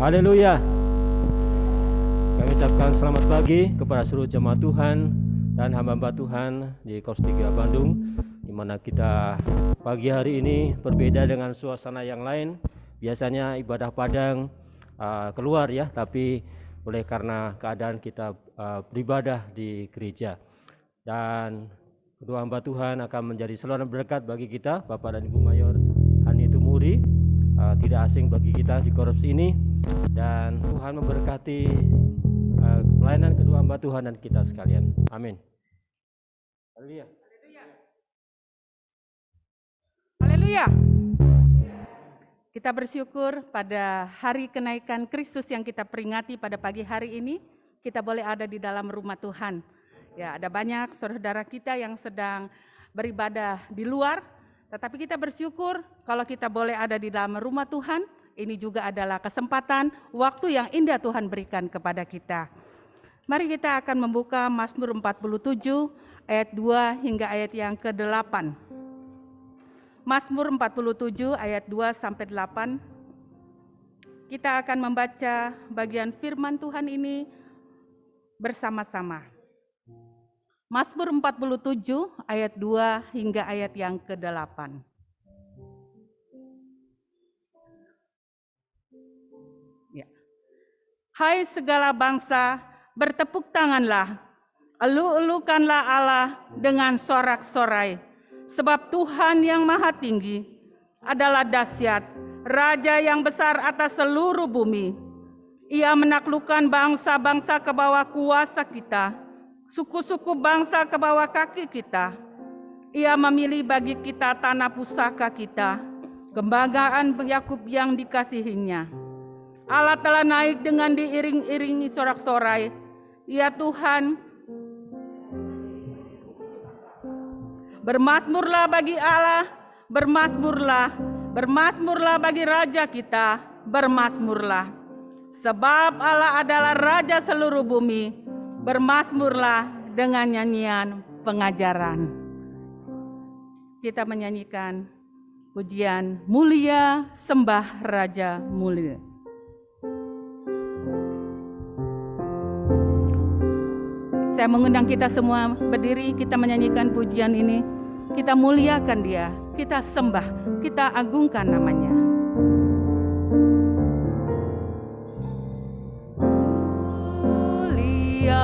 Haleluya. Kami ucapkan selamat pagi kepada seluruh jemaat Tuhan dan hamba-hamba Tuhan di Kors 3 Bandung, di mana kita pagi hari ini berbeda dengan suasana yang lain. Biasanya ibadah padang keluar ya, tapi oleh karena keadaan kita beribadah di gereja. Dan kedua hamba Tuhan akan menjadi saluran berkat bagi kita, Bapak dan Ibu Mayor Hani Tumuri, tidak asing bagi kita di Kors ini. Dan Tuhan memberkati pelayanan kedua hamba Tuhan dan kita sekalian. Amin. Haleluya. Haleluya. Kita bersyukur pada hari kenaikan Kristus yang kita peringati pada pagi hari ini, kita boleh ada di dalam rumah Tuhan. Ya, ada banyak saudara kita yang sedang beribadah di luar, tetapi kita bersyukur kalau kita boleh ada di dalam rumah Tuhan. Ini juga adalah kesempatan, waktu yang indah Tuhan berikan kepada kita. Mari kita akan membuka Mazmur 47 ayat 2 hingga ayat yang ke-8. Mazmur 47 ayat 2 sampai 8. Kita akan membaca bagian firman Tuhan ini bersama-sama. Mazmur 47 ayat 2 hingga ayat yang ke-8. Hai segala bangsa, bertepuk tanganlah, elu-elukanlah Allah dengan sorak-sorai, sebab Tuhan yang maha tinggi adalah dahsyat, Raja yang besar atas seluruh bumi. Ia menaklukkan bangsa-bangsa ke bawah kuasa kita, suku-suku bangsa ke bawah kaki kita. Ia memilih bagi kita tanah pusaka kita, kebanggaan Yakub yang dikasihinya. Allah telah naik dengan diiring-iringi sorak-sorai. Ya Tuhan, bermazmurlah bagi Allah, bermazmurlah bagi Raja kita, bermazmurlah. Sebab Allah adalah Raja seluruh bumi, bermazmurlah dengan nyanyian pengajaran. Kita menyanyikan pujian mulia, sembah Raja mulia. Saya mengundang kita semua berdiri, kita menyanyikan pujian ini. Kita muliakan Dia, kita sembah, kita agungkan namanya. Mulia.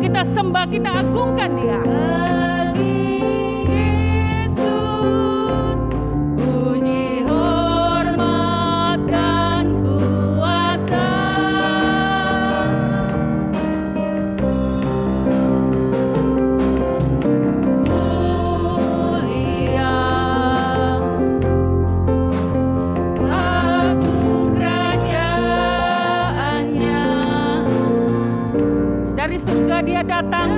Kita sembah, kita agungkan Dia. karena Dia datang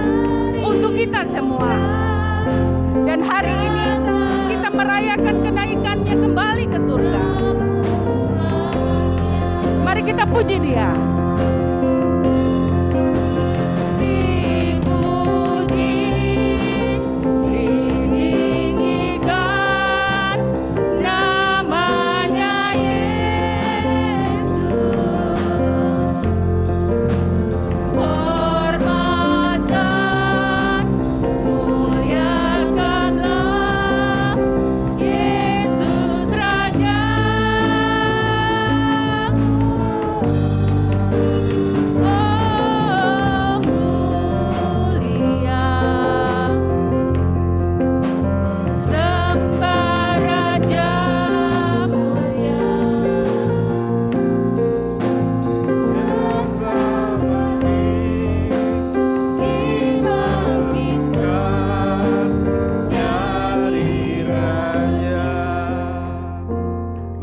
untuk kita semua. Dan hari ini kita merayakan kenaikannya kembali ke surga. Mari kita puji Dia.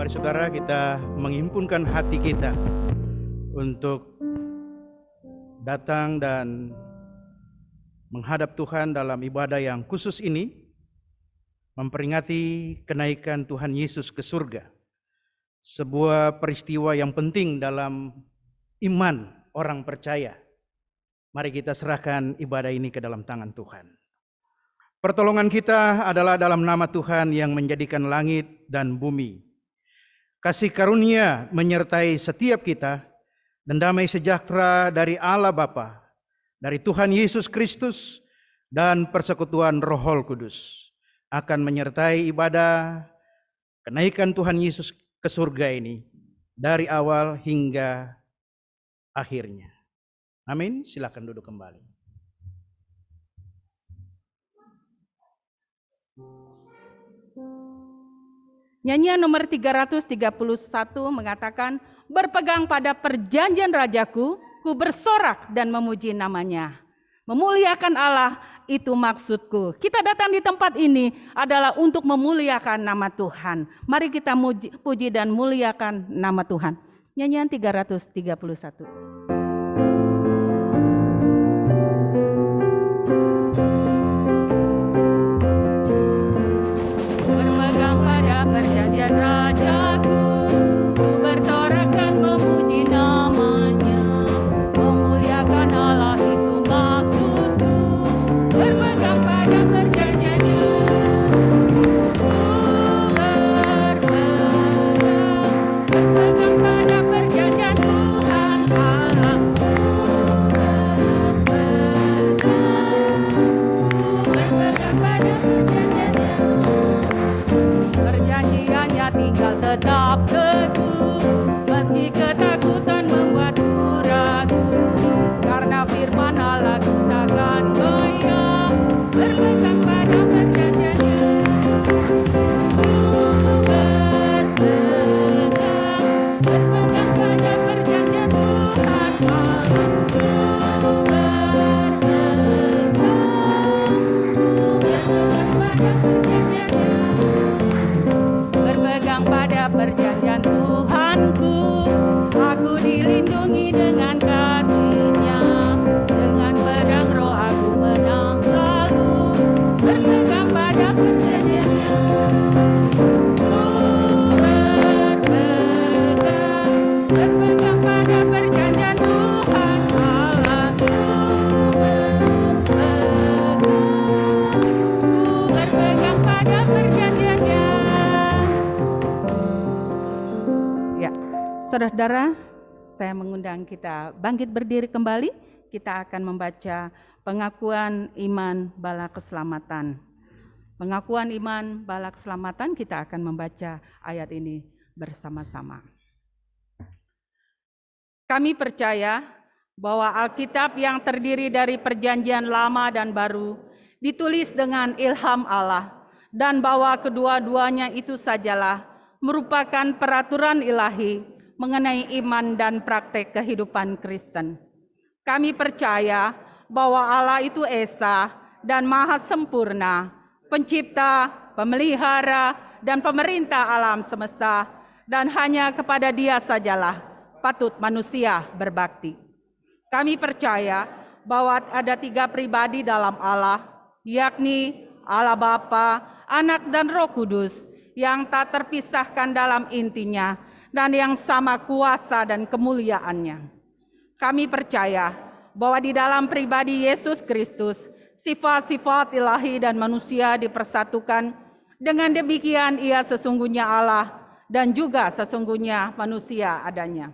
Saudara, kita menghimpunkan hati kita untuk datang dan menghadap Tuhan dalam ibadah yang khusus ini, memperingati kenaikan Tuhan Yesus ke surga. Sebuah peristiwa yang penting dalam iman orang percaya. Mari kita serahkan ibadah ini ke dalam tangan Tuhan. Pertolongan kita adalah dalam nama Tuhan yang menjadikan langit dan bumi. Kasih karunia menyertai setiap kita, dan damai sejahtera dari Allah Bapa, dari Tuhan Yesus Kristus, dan persekutuan Roh Kudus akan menyertai ibadah kenaikan Tuhan Yesus ke surga ini dari awal hingga akhirnya. Amin. Silakan duduk kembali. Nyanyian nomor 331 mengatakan, berpegang pada perjanjian Rajaku, ku bersorak dan memuji namanya. Memuliakan Allah itu maksudku. Kita datang di tempat ini adalah untuk memuliakan nama Tuhan. Mari kita puji dan muliakan nama Tuhan. Nyanyian 331. Perjanjian Rajaku, ku bersorak dan memuji namanya. Memuliakan Allah itu maksudku, berpegang pada perjanjiannya. Ku berpegang pada perjanjian Tuhan Allah. Berpegang pada perjanjiannya. Perjanjiannya tinggal tetap teguh, meski ketakutan membuatku ragu. Karena firman Allah ku takkan goyah, berpegang pada perjanjiannya. Ku berpegang pada perjanjian Tuhan Allah. Ku berpegang pada perjanjiannya. Berpegang pada perjanjian Tuhanku, aku dilindungi dengan kasih-Nya. Dengan pedang roh aku menang selalu, berpegang pada perjanjian-Nya. Ku berpegang pada perjanjian Tuhan Allah. Ku berpegang pada perjanjian-Nya. Saudara-saudara, saya mengundang kita bangkit berdiri kembali. Kita akan membaca pengakuan iman bala keselamatan. Pengakuan iman bala keselamatan, kita akan membaca ayat ini bersama-sama. Kami percaya bahwa Alkitab yang terdiri dari perjanjian lama dan baru ditulis dengan ilham Allah, dan bahwa kedua-duanya itu sajalah merupakan peraturan ilahi mengenai iman dan praktek kehidupan Kristen. Kami percaya bahwa Allah itu Esa dan Maha Sempurna, pencipta, pemelihara, dan pemerintah alam semesta, dan hanya kepada Dia sajalah patut manusia berbakti. Kami percaya bahwa ada 3 pribadi dalam Allah, yakni Allah Bapa, Anak dan Roh Kudus, yang tak terpisahkan dalam intinya dan yang sama kuasa dan kemuliaannya. Kami percaya bahwa di dalam pribadi Yesus Kristus, sifat-sifat ilahi dan manusia dipersatukan. Dengan demikian ia sesungguhnya Allah dan juga sesungguhnya manusia adanya.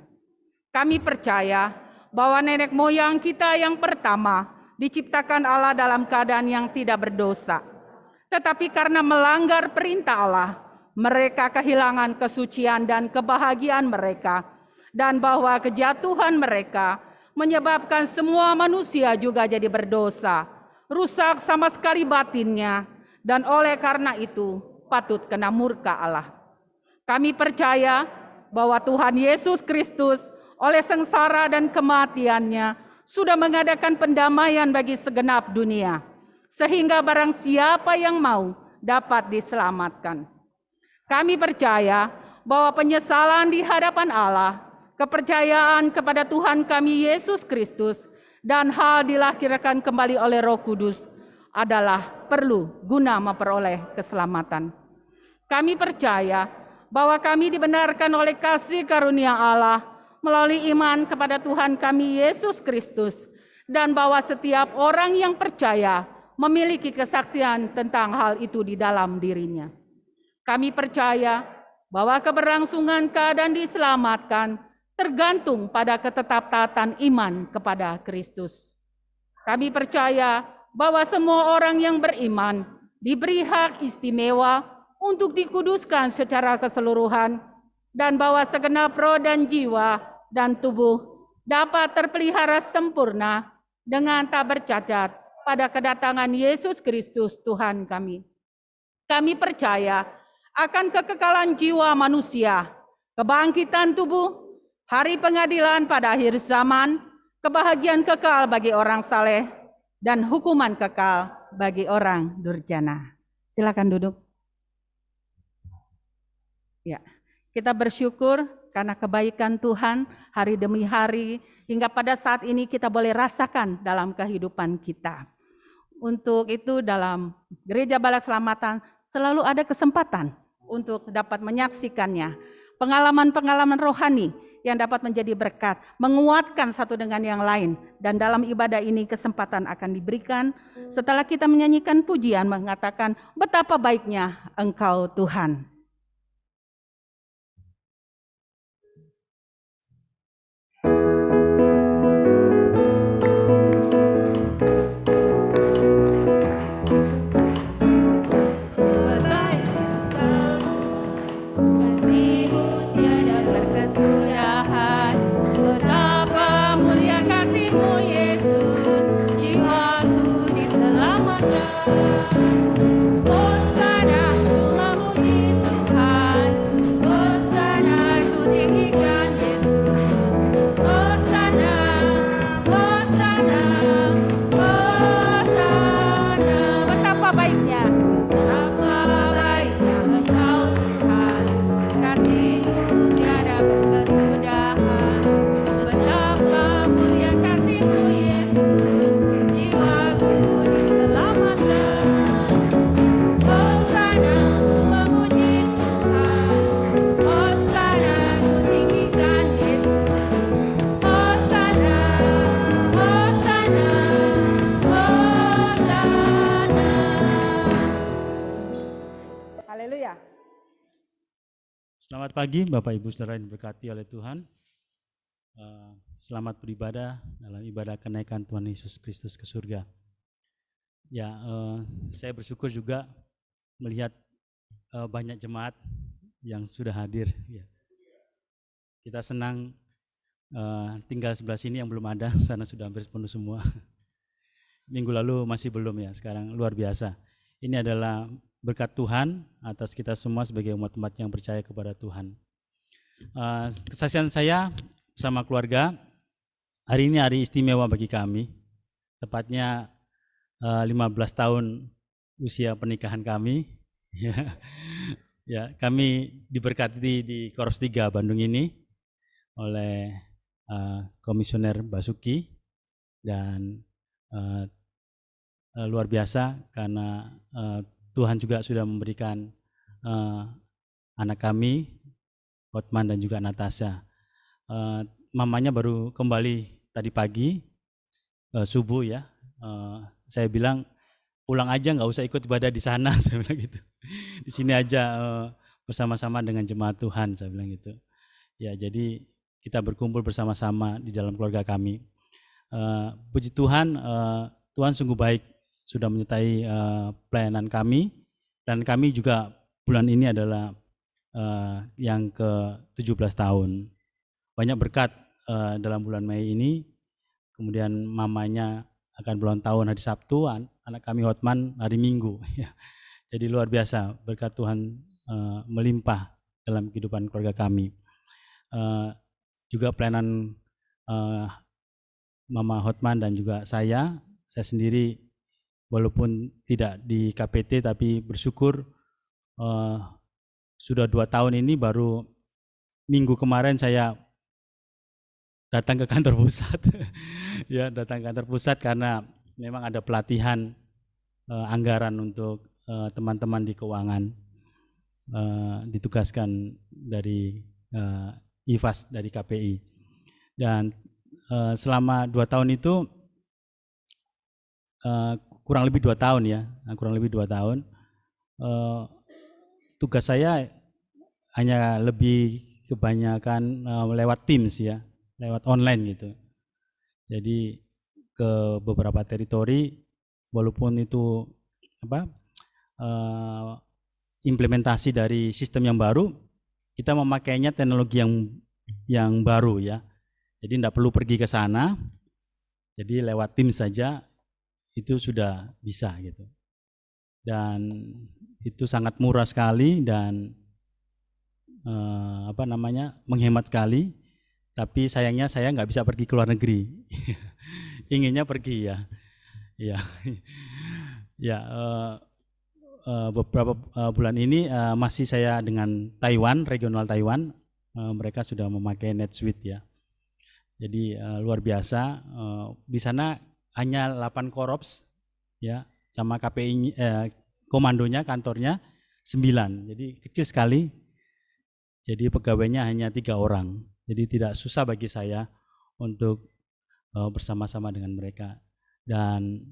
Kami percaya bahwa nenek moyang kita yang pertama diciptakan Allah dalam keadaan yang tidak berdosa. Tetapi karena melanggar perintah Allah, mereka kehilangan kesucian dan kebahagiaan mereka, dan bahwa kejatuhan mereka menyebabkan semua manusia juga jadi berdosa, rusak sama sekali batinnya, dan oleh karena itu patut kena murka Allah. Kami percaya bahwa Tuhan Yesus Kristus oleh sengsara dan kematiannya sudah mengadakan pendamaian bagi segenap dunia, sehingga barang siapa yang mau dapat diselamatkan. Kami percaya bahwa penyesalan di hadapan Allah, kepercayaan kepada Tuhan kami Yesus Kristus, dan hal dilahirkan kembali oleh Roh Kudus adalah perlu guna memperoleh keselamatan. Kami percaya bahwa kami dibenarkan oleh kasih karunia Allah melalui iman kepada Tuhan kami Yesus Kristus, dan bahwa setiap orang yang percaya memiliki kesaksian tentang hal itu di dalam dirinya. Kami percaya bahwa keberlangsungan keadaan diselamatkan tergantung pada ketetaptaatan iman kepada Kristus. Kami percaya bahwa semua orang yang beriman diberi hak istimewa untuk dikuduskan secara keseluruhan, dan bahwa segenap roh dan jiwa dan tubuh dapat terpelihara sempurna dengan tak bercacat pada kedatangan Yesus Kristus Tuhan kami. Kami percaya akan kekekalan jiwa manusia, kebangkitan tubuh, hari pengadilan pada akhir zaman, kebahagiaan kekal bagi orang saleh, dan hukuman kekal bagi orang durjana. Silakan duduk. Ya, kita bersyukur karena kebaikan Tuhan hari demi hari, hingga pada saat ini kita boleh rasakan dalam kehidupan kita. Untuk itu dalam Gereja Balak Selamatan selalu ada kesempatan untuk dapat menyaksikannya. Pengalaman-pengalaman rohani yang dapat menjadi berkat, menguatkan satu dengan yang lain. Dan dalam ibadah ini kesempatan akan diberikan setelah kita menyanyikan pujian mengatakan betapa baiknya Engkau Tuhan. Selamat pagi Bapak Ibu Saudara yang diberkati oleh Tuhan. Selamat beribadah dalam ibadah kenaikan Tuhan Yesus Kristus ke surga. Ya, saya bersyukur juga melihat banyak jemaat yang sudah hadir. Ya. Kita senang tinggal sebelah sini yang belum ada, sana sudah hampir penuh semua. Minggu lalu masih belum ya, sekarang luar biasa. Ini adalah berkat Tuhan atas kita semua sebagai umat-umat yang percaya kepada Tuhan. Kesaksian saya bersama keluarga, hari ini hari istimewa bagi kami. Tepatnya 15 tahun usia pernikahan kami. Ya, kami diberkati di Koros 3 Bandung ini oleh Komisioner Basuki dan eh, luar biasa karena Tuhan juga sudah memberikan anak kami, Hotman dan juga Natasha. Mamanya baru kembali tadi pagi, subuh ya. Saya bilang pulang aja, nggak usah ikut ibadah di sana, saya bilang gitu. Di sini aja bersama-sama dengan jemaat Tuhan, saya bilang gitu. Ya, jadi kita berkumpul bersama-sama di dalam keluarga kami. Puji Tuhan, Tuhan sungguh baik sudah menyertai pelayanan kami, dan kami juga bulan ini adalah yang ke-17 tahun. Banyak berkat dalam bulan Mei ini. Kemudian mamanya akan berulang tahun hari Sabtu, anak kami Hotman hari Minggu. Jadi luar biasa berkat Tuhan melimpah dalam kehidupan keluarga kami. Juga pelayanan Mama Hotman dan juga saya sendiri walaupun tidak di KPT tapi bersyukur sudah 2 tahun ini, baru minggu kemarin saya datang ke kantor pusat. Ya, datang ke kantor pusat karena memang ada pelatihan anggaran untuk teman-teman di keuangan, ditugaskan dari IFAS dari KPI. Dan selama 2 tahun itu kurang lebih 2 tahun ya, tugas saya hanya lebih kebanyakan lewat Teams ya, lewat online gitu. Jadi ke beberapa teritori, walaupun itu implementasi dari sistem yang baru, kita memakainya teknologi yang baru ya. Jadi tidak perlu pergi ke sana, jadi lewat Teams saja itu sudah bisa gitu. Dan itu sangat murah sekali dan menghemat sekali. Tapi sayangnya saya nggak bisa pergi ke luar negeri. Inginnya pergi ya. Beberapa bulan ini masih saya dengan Taiwan, regional Taiwan. Mereka sudah memakai NetSuite ya. Jadi luar biasa. Di sana hanya 8 korps ya, sama KPI komandonya, kantornya 9. Jadi kecil sekali. Jadi pegawainya hanya 3 orang. Jadi tidak susah bagi saya untuk bersama-sama dengan mereka. Dan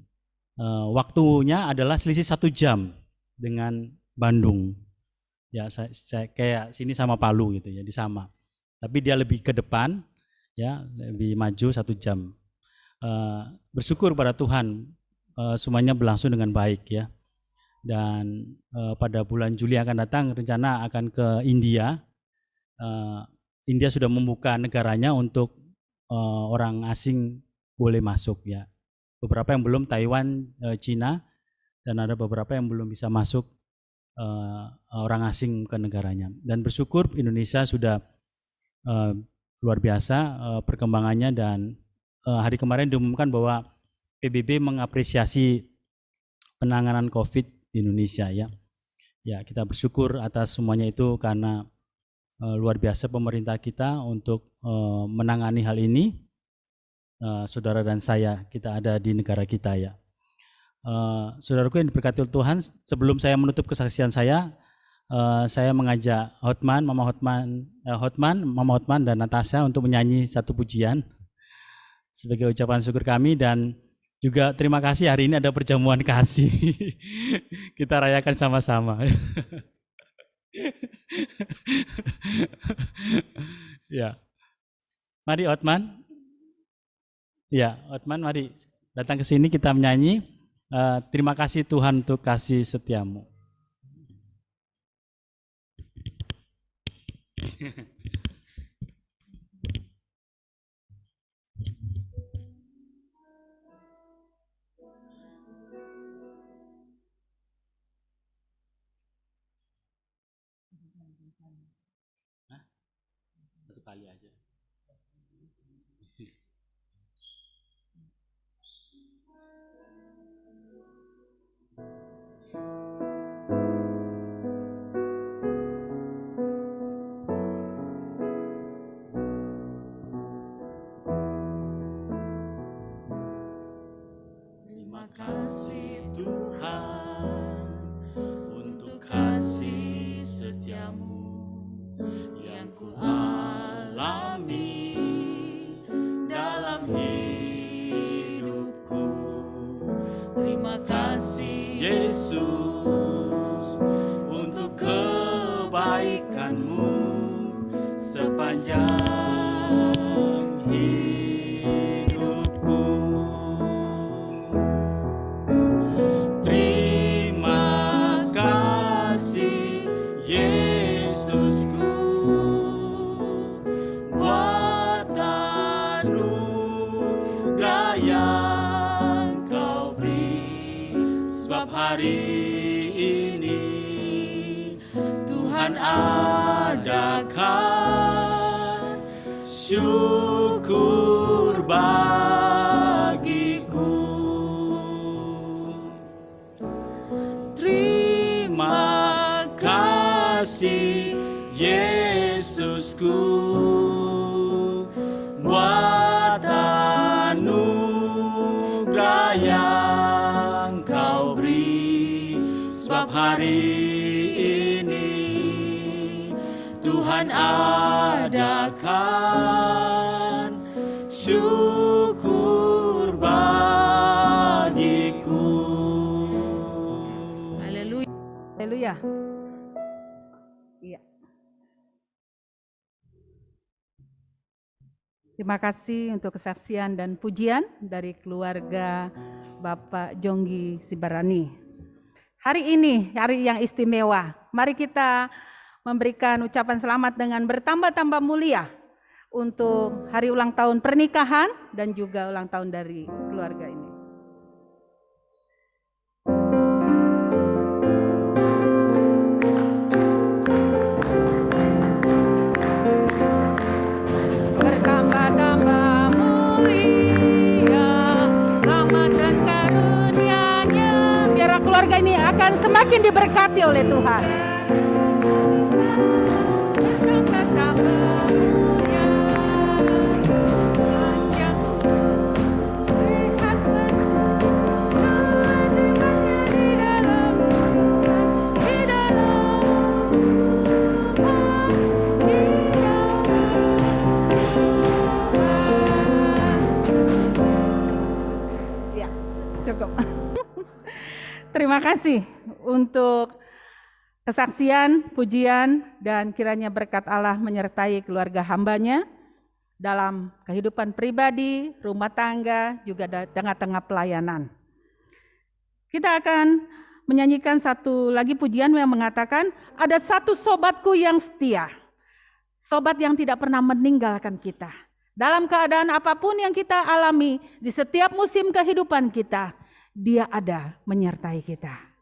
waktunya adalah selisih 1 jam dengan Bandung. Ya, saya kayak sini sama Palu gitu, jadi sama. Tapi dia lebih ke depan, ya, lebih maju 1 jam. Bersyukur pada Tuhan, semuanya berlangsung dengan baik ya. Dan pada bulan Juli akan datang rencana akan ke India. India sudah membuka negaranya untuk orang asing boleh masuk ya. Beberapa yang belum, Taiwan, Cina, dan ada beberapa yang belum bisa masuk orang asing ke negaranya. Dan bersyukur Indonesia sudah luar biasa perkembangannya, dan hari kemarin diumumkan bahwa PBB mengapresiasi penanganan COVID di Indonesia ya. Ya, kita bersyukur atas semuanya itu karena luar biasa pemerintah kita untuk menangani hal ini. Saudara dan saya, kita ada di negara kita ya. Saudaraku yang diberkati Tuhan, sebelum saya menutup kesaksian saya mengajak Mama Hotman dan Natasha untuk menyanyi satu pujian sebagai ucapan syukur kami, dan juga terima kasih hari ini ada perjamuan kasih. Kita rayakan sama-sama. Ya, mari Hotman. Ya, Hotman, mari datang ke sini kita menyanyi. Terima kasih Tuhan untuk kasih setiamu. Satu kali aja. hari ini Tuhan adakan syukur bagiku. Terima kasih Yesusku buat anugerah yang Kau beri, sebab hari ini Tuhan adakan syukur bagiku. Haleluya. Haleluya. Iya. Terima kasih untuk kesaksian dan pujian dari keluarga Bapak Jonggi Sibarani. Hari ini hari yang istimewa. Mari kita memberikan ucapan selamat dengan bertambah-tambah mulia untuk hari ulang tahun pernikahan dan juga ulang tahun dari keluarga ini. Bertambah-tambah mulia rahmat dan karunia-Nya, biar keluarga ini akan semakin diberkati oleh Tuhan. Bertambah-tambah mulia, panjang, sehat, di dalam ya, cukup. Terima kasih untuk kesaksian, pujian, dan kiranya berkat Allah menyertai keluarga hamba-Nya dalam kehidupan pribadi, rumah tangga, juga di tengah-tengah pelayanan. Kita akan menyanyikan satu lagi pujian yang mengatakan, ada satu sobatku yang setia, sobat yang tidak pernah meninggalkan kita. Dalam keadaan apapun yang kita alami, di setiap musim kehidupan kita, Dia ada menyertai kita.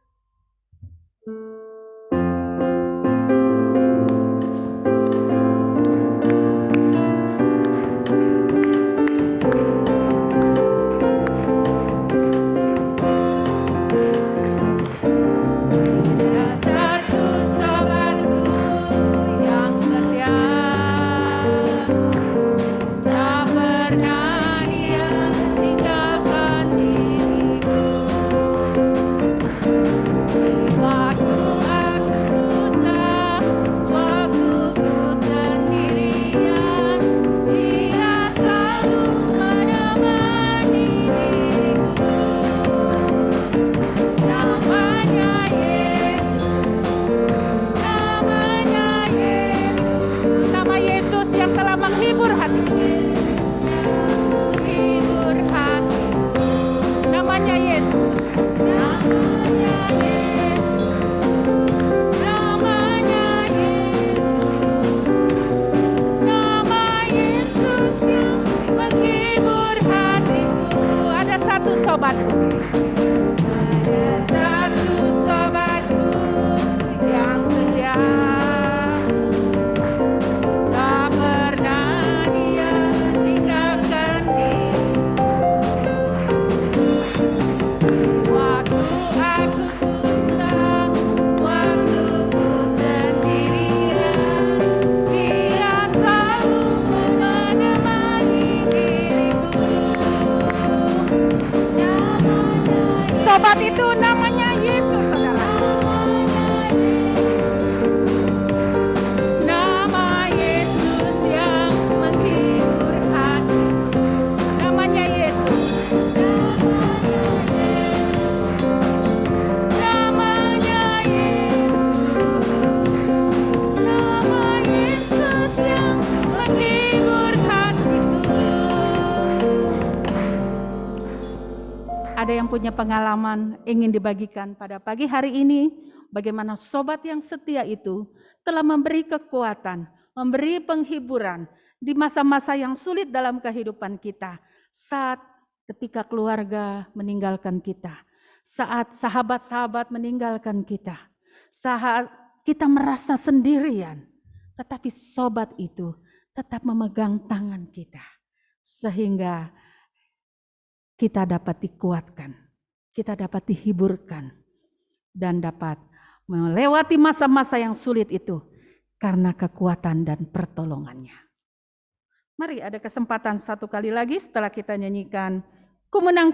Sobat itu namanya Yesus, saudara. Nama Yesus yang menghibur hati. Namanya Yesus. Namanya Yesus. Nama Yesus yang menghibur hatiku. Ada yang punya pengalaman ingin dibagikan pada pagi hari ini, bagaimana sobat yang setia itu telah memberi kekuatan, memberi penghiburan di masa-masa yang sulit dalam kehidupan kita, saat ketika keluarga meninggalkan kita, saat sahabat-sahabat meninggalkan kita, saat kita merasa sendirian, tetapi sobat itu tetap memegang tangan kita, sehingga kita dapat dikuatkan, kita dapat dihiburkan, dan dapat melewati masa-masa yang sulit itu karena kekuatan dan pertolongannya. Mari ada kesempatan satu kali lagi setelah kita nyanyikan Ku menang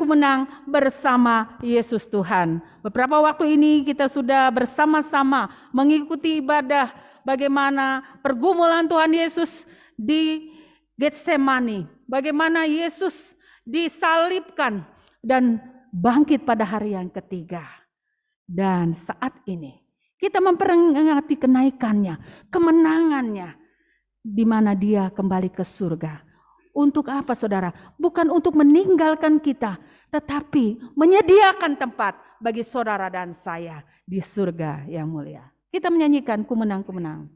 bersama Yesus Tuhan. Beberapa waktu ini kita sudah bersama-sama mengikuti ibadah bagaimana pergumulan Tuhan Yesus di Getsemani. Bagaimana Yesus disalibkan dan bangkit pada hari yang ketiga. Dan saat ini kita memperingati kenaikannya, kemenangannya, di mana dia kembali ke surga. Untuk apa saudara? Bukan untuk meninggalkan kita, tetapi menyediakan tempat bagi saudara dan saya di surga yang mulia. Kita menyanyikan Ku menang, ku menang.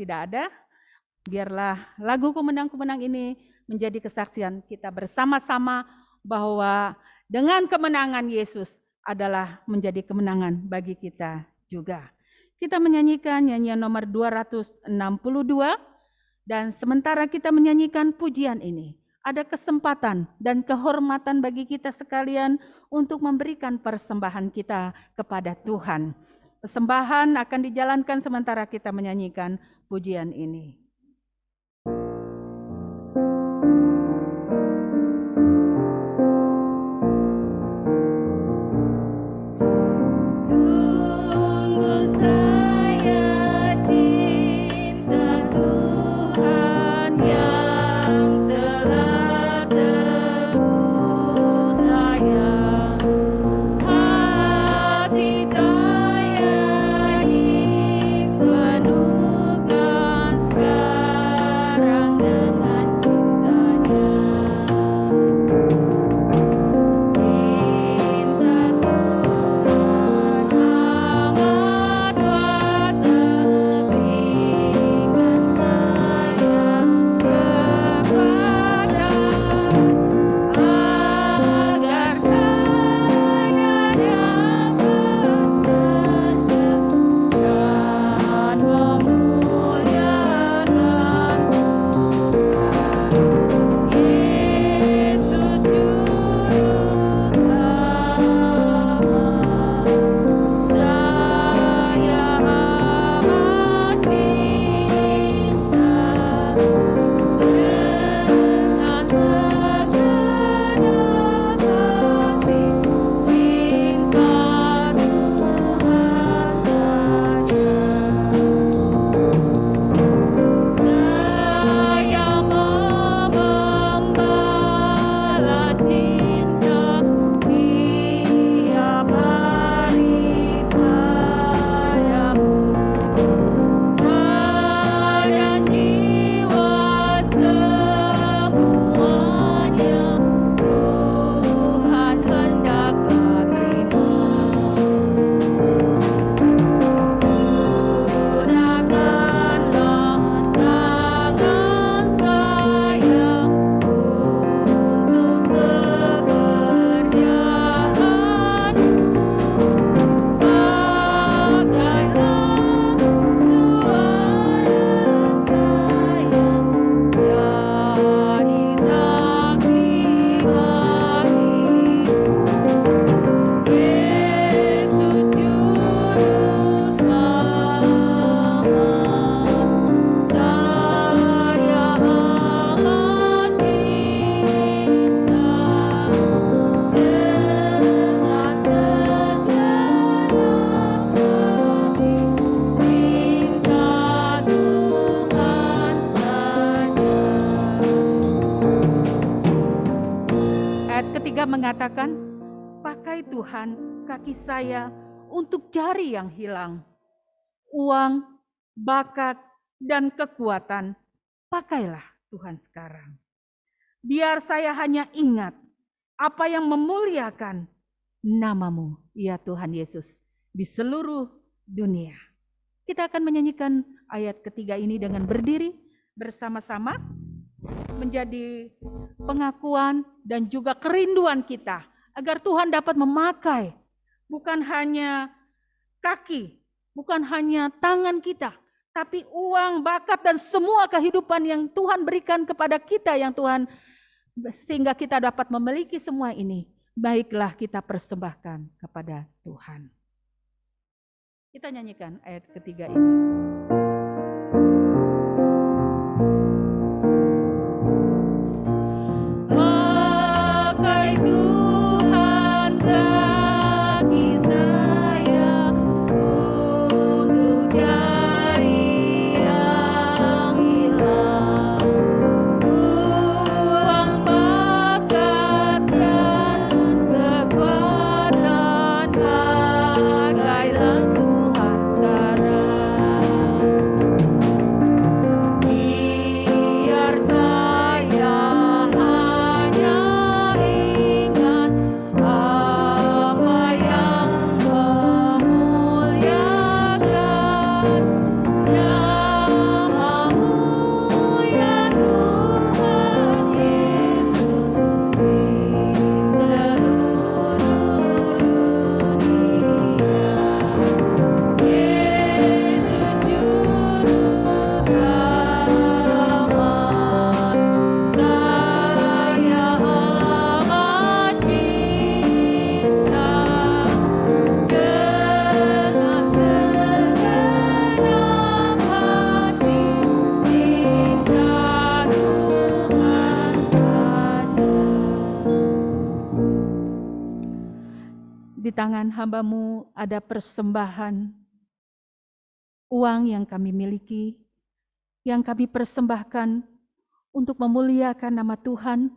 Tidak ada, biarlah lagu Ku menang ini menjadi kesaksian kita bersama-sama bahwa dengan kemenangan Yesus adalah menjadi kemenangan bagi kita juga. Kita menyanyikan nyanyian nomor 262 dan sementara kita menyanyikan pujian ini, ada kesempatan dan kehormatan bagi kita sekalian untuk memberikan persembahan kita kepada Tuhan. Persembahan akan dijalankan sementara kita menyanyikan pujian ini. Sky Ayat ketiga mengatakan, pakai Tuhan kaki saya untuk jari yang hilang. Uang, bakat, dan kekuatan, pakailah Tuhan sekarang. Biar saya hanya ingat apa yang memuliakan namamu, ya Tuhan Yesus, di seluruh dunia. Kita akan menyanyikan ayat ketiga ini dengan berdiri bersama-sama, menjadi pengakuan dan juga kerinduan kita agar Tuhan dapat memakai bukan hanya kaki, bukan hanya tangan kita, tapi uang, bakat, dan semua kehidupan yang Tuhan berikan kepada kita, yang Tuhan, sehingga kita dapat memiliki semua ini. Baiklah kita persembahkan kepada Tuhan. Kita nyanyikan ayat ketiga ini. Pakai Tuhan kaki saya untuk jari yang hilang. Uang, bakat, dan kekuatan, pakailah Tuhan sekarang. Biar saya hanya ingat apa yang memuliakan namamu, ya Tuhan Yesus, di seluruh dunia. Yesus juru selamat, saya amat cinta. Dengan segenap hati, cinta Tuhan saja. Di tangan hamba-Mu ada persembahan uang yang kami miliki, yang kami persembahkan untuk memuliakan nama Tuhan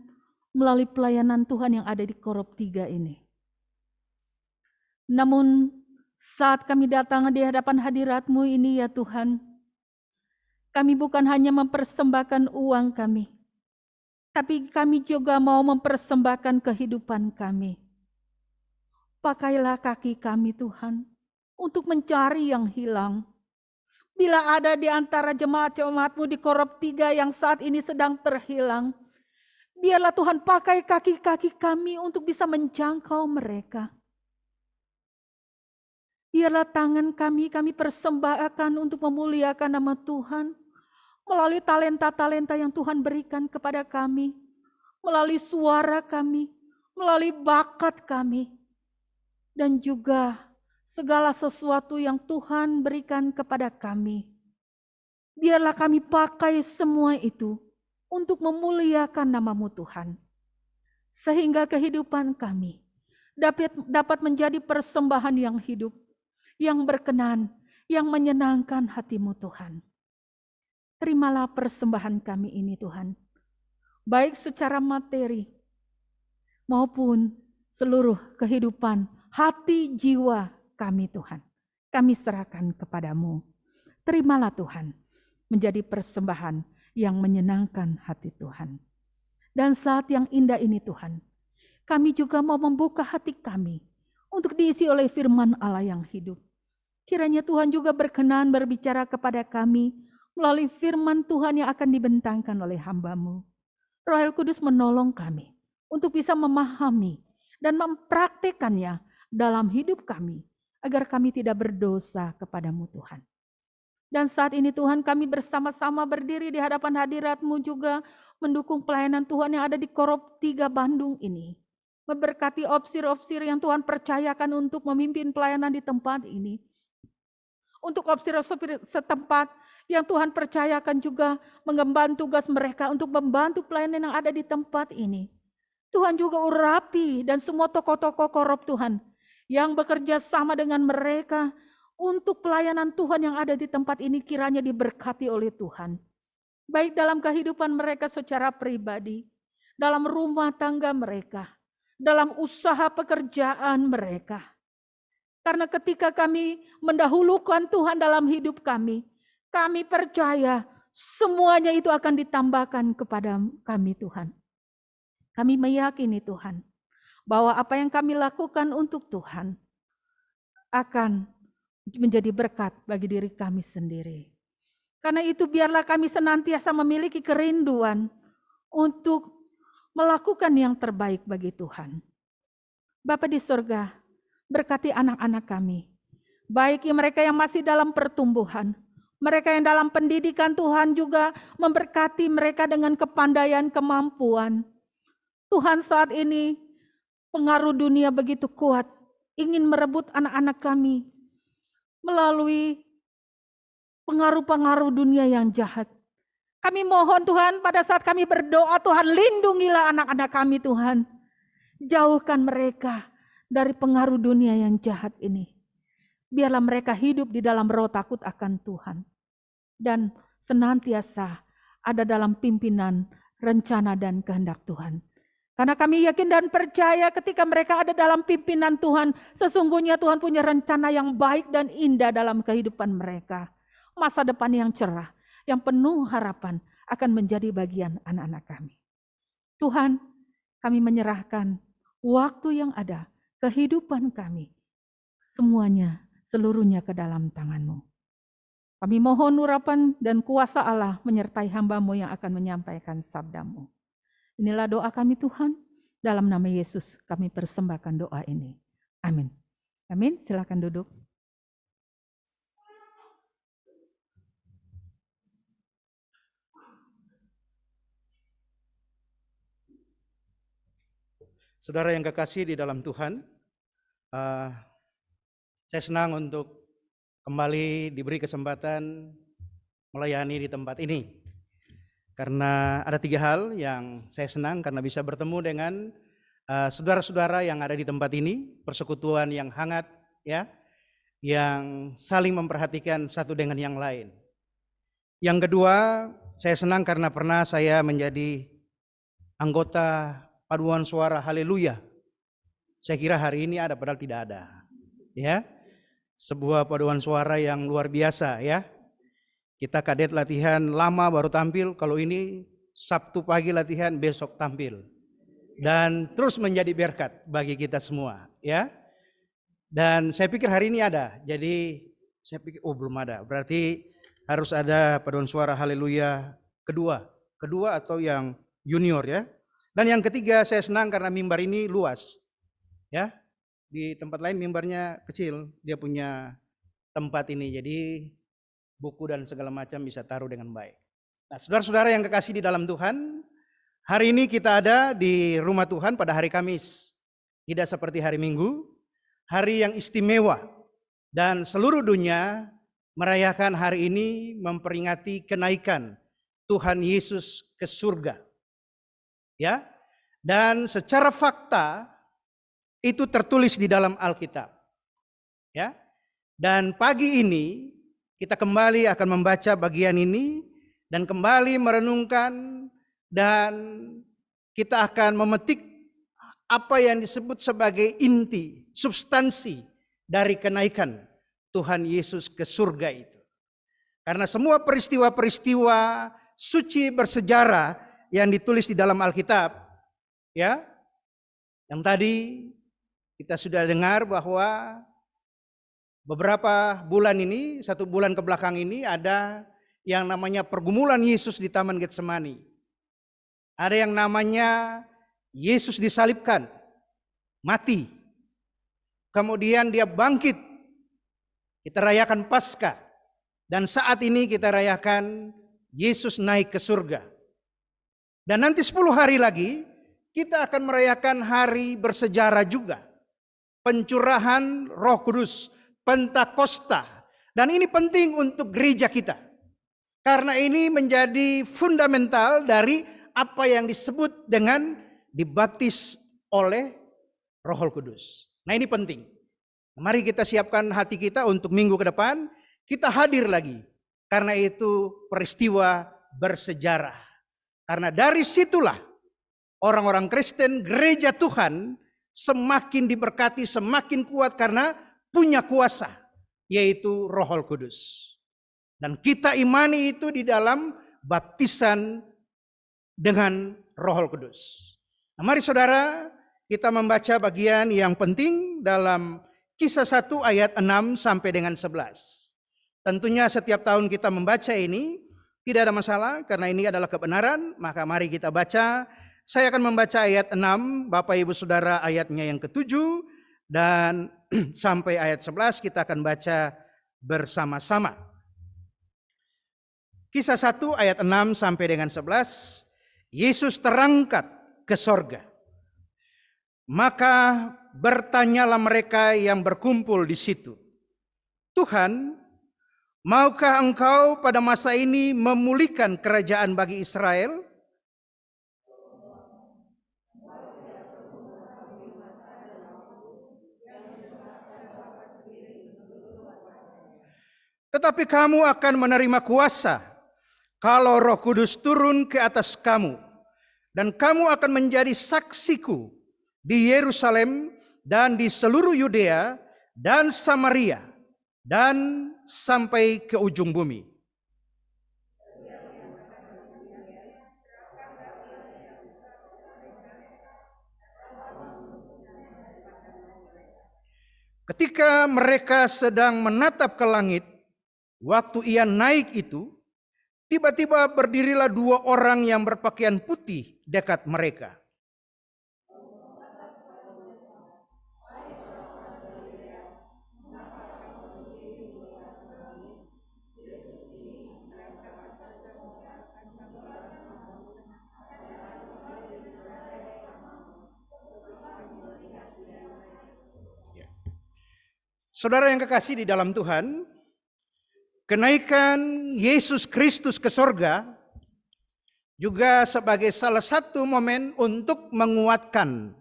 melalui pelayanan Tuhan yang ada di Korop 3 ini. Namun saat kami datang di hadapan hadirat-Mu ini, ya Tuhan, kami bukan hanya mempersembahkan uang kami, tapi kami juga mau mempersembahkan kehidupan kami. Pakailah kaki kami Tuhan untuk mencari yang hilang. Bila ada di antara jemaat-jemaat-Mu di Korop 3 yang saat ini sedang terhilang, biarlah Tuhan pakai kaki-kaki kami untuk bisa menjangkau mereka. Biarlah tangan kami persembahkan untuk memuliakan nama Tuhan melalui talenta-talenta yang Tuhan berikan kepada kami, melalui suara kami, melalui bakat kami, dan juga segala sesuatu yang Tuhan berikan kepada kami. Biarlah kami pakai semua itu untuk memuliakan nama-Mu Tuhan. Sehingga kehidupan kami dapat menjadi persembahan yang hidup, yang berkenan, yang menyenangkan hati-Mu Tuhan. Terimalah persembahan kami ini Tuhan, baik secara materi maupun seluruh kehidupan, hati, jiwa kami Tuhan. Kami serahkan kepada-Mu. Terimalah Tuhan, menjadi persembahan yang menyenangkan hati Tuhan. Dan saat yang indah ini Tuhan, kami juga mau membuka hati kami untuk diisi oleh firman Allah yang hidup. Kiranya Tuhan juga berkenan berbicara kepada kami melalui firman Tuhan yang akan dibentangkan oleh hamba-Mu. Roh Kudus menolong kami untuk bisa memahami dan mempraktekannya dalam hidup kami, agar kami tidak berdosa kepada-Mu Tuhan. Dan saat ini Tuhan, kami bersama-sama berdiri di hadapan hadirat-Mu juga mendukung pelayanan Tuhan yang ada di Korop 3 Bandung ini. Memberkati opsir-opsir yang Tuhan percayakan untuk memimpin pelayanan di tempat ini. Untuk opsir-opsir setempat yang Tuhan percayakan juga mengemban tugas mereka untuk membantu pelayanan yang ada di tempat ini. Tuhan juga urapi dan semua tokoh-tokoh Korop Tuhan yang bekerja sama dengan mereka untuk pelayanan Tuhan yang ada di tempat ini kiranya diberkati oleh Tuhan. Baik dalam kehidupan mereka secara pribadi, dalam rumah tangga mereka, dalam usaha pekerjaan mereka. Karena ketika kami mendahulukan Tuhan dalam hidup kami percaya semuanya itu akan ditambahkan kepada kami Tuhan. Kami meyakini Tuhan, bahwa apa yang kami lakukan untuk Tuhan akan menjadi berkat bagi diri kami sendiri. Karena itu biarlah kami senantiasa memiliki kerinduan untuk melakukan yang terbaik bagi Tuhan. Bapa di surga, berkati anak-anak kami. Baik mereka yang masih dalam pertumbuhan, mereka yang dalam pendidikan, Tuhan juga memberkati mereka dengan kepandaian, kemampuan. Tuhan, saat ini pengaruh dunia begitu kuat, ingin merebut anak-anak kami melalui pengaruh-pengaruh dunia yang jahat. Kami mohon Tuhan, pada saat kami berdoa, Tuhan lindungilah anak-anak kami Tuhan. Jauhkan mereka dari pengaruh dunia yang jahat ini. Biarlah mereka hidup di dalam roh takut akan Tuhan. Dan senantiasa ada dalam pimpinan, rencana dan kehendak Tuhan. Karena kami yakin dan percaya ketika mereka ada dalam pimpinan Tuhan, sesungguhnya Tuhan punya rencana yang baik dan indah dalam kehidupan mereka. Masa depan yang cerah, yang penuh harapan akan menjadi bagian anak-anak kami. Tuhan, kami menyerahkan waktu yang ada, kehidupan kami, semuanya, seluruhnya ke dalam tangan-Mu. Kami mohon urapan dan kuasa Allah menyertai hamba-Mu yang akan menyampaikan sabda-Mu. Inilah doa kami Tuhan, dalam nama Yesus kami persembahkan doa ini. Amin. Amin, silakan duduk. Saudara yang kekasih di dalam Tuhan, saya senang untuk kembali diberi kesempatan melayani di tempat ini. Karena ada 3 hal yang saya senang karena bisa bertemu dengan saudara-saudara yang ada di tempat ini, persekutuan yang hangat, ya, yang saling memperhatikan satu dengan yang lain. Yang kedua, saya senang karena pernah saya menjadi anggota paduan suara haleluya. Saya kira hari ini ada, padahal tidak ada. Ya, sebuah paduan suara yang luar biasa, ya. Kita kadet latihan lama baru tampil, kalau ini Sabtu pagi latihan, besok tampil. Dan terus menjadi berkat bagi kita semua, ya. Dan saya pikir hari ini ada, jadi saya pikir belum ada, berarti harus ada paduan suara haleluya kedua atau yang junior, ya. Dan yang ketiga, saya senang karena mimbar ini luas, ya. Di tempat lain mimbarnya kecil, dia punya tempat ini, jadi buku dan segala macam bisa taruh dengan baik. Nah, saudara-saudara yang kekasih di dalam Tuhan, hari ini kita ada di rumah Tuhan pada hari Kamis. Tidak seperti hari Minggu, hari yang istimewa. Dan seluruh dunia merayakan hari ini memperingati kenaikan Tuhan Yesus ke surga. Ya. Dan secara fakta itu tertulis di dalam Alkitab. Ya. Dan pagi ini kita kembali akan membaca bagian ini dan kembali merenungkan, dan kita akan memetik apa yang disebut sebagai inti, substansi dari kenaikan Tuhan Yesus ke surga itu. Karena semua peristiwa-peristiwa suci bersejarah yang ditulis di dalam Alkitab, ya, yang tadi kita sudah dengar bahwa beberapa bulan ini, 1 bulan ke belakang ini ada yang namanya pergumulan Yesus di Taman Getsemani. Ada yang namanya Yesus disalibkan, mati. Kemudian dia bangkit. Kita rayakan Paskah. Dan saat ini kita rayakan Yesus naik ke surga. Dan nanti 10 hari lagi kita akan merayakan hari bersejarah juga. Pencurahan Roh Kudus, Pentakosta. Dan ini penting untuk gereja kita. Karena ini menjadi fundamental dari apa yang disebut dengan dibaptis oleh Roh Kudus. Nah, ini penting. Mari kita siapkan hati kita untuk minggu ke depan. Kita hadir lagi. Karena itu peristiwa bersejarah. Karena dari situlah orang-orang Kristen, gereja Tuhan semakin diberkati, semakin kuat karena punya kuasa, yaitu Roh Kudus. Dan kita imani itu di dalam baptisan dengan Roh Kudus. Nah, mari saudara, kita membaca bagian yang penting dalam Kisah 1 ayat 6 sampai dengan 11. Tentunya setiap tahun kita membaca ini tidak ada masalah karena ini adalah kebenaran, maka mari kita baca. Saya akan membaca ayat 6, Bapak Ibu Saudara ayatnya yang ke-7 dan sampai ayat 11 kita akan baca bersama-sama. Kisah 1 ayat 6 sampai dengan 11, Yesus terangkat ke sorga. Maka bertanyalah mereka yang berkumpul di situ, Tuhan, maukah Engkau pada masa ini memulihkan kerajaan bagi Israel? Tetapi kamu akan menerima kuasa kalau Roh Kudus turun ke atas kamu, dan kamu akan menjadi saksiku di Yerusalem dan di seluruh Yudea dan Samaria dan sampai ke ujung bumi. Ketika mereka sedang menatap ke langit, waktu ia naik itu, tiba-tiba berdirilah 2 orang yang berpakaian putih dekat mereka. Saudara yang kekasih di dalam Tuhan, kenaikan Yesus Kristus ke sorga juga sebagai salah satu momen untuk menguatkan,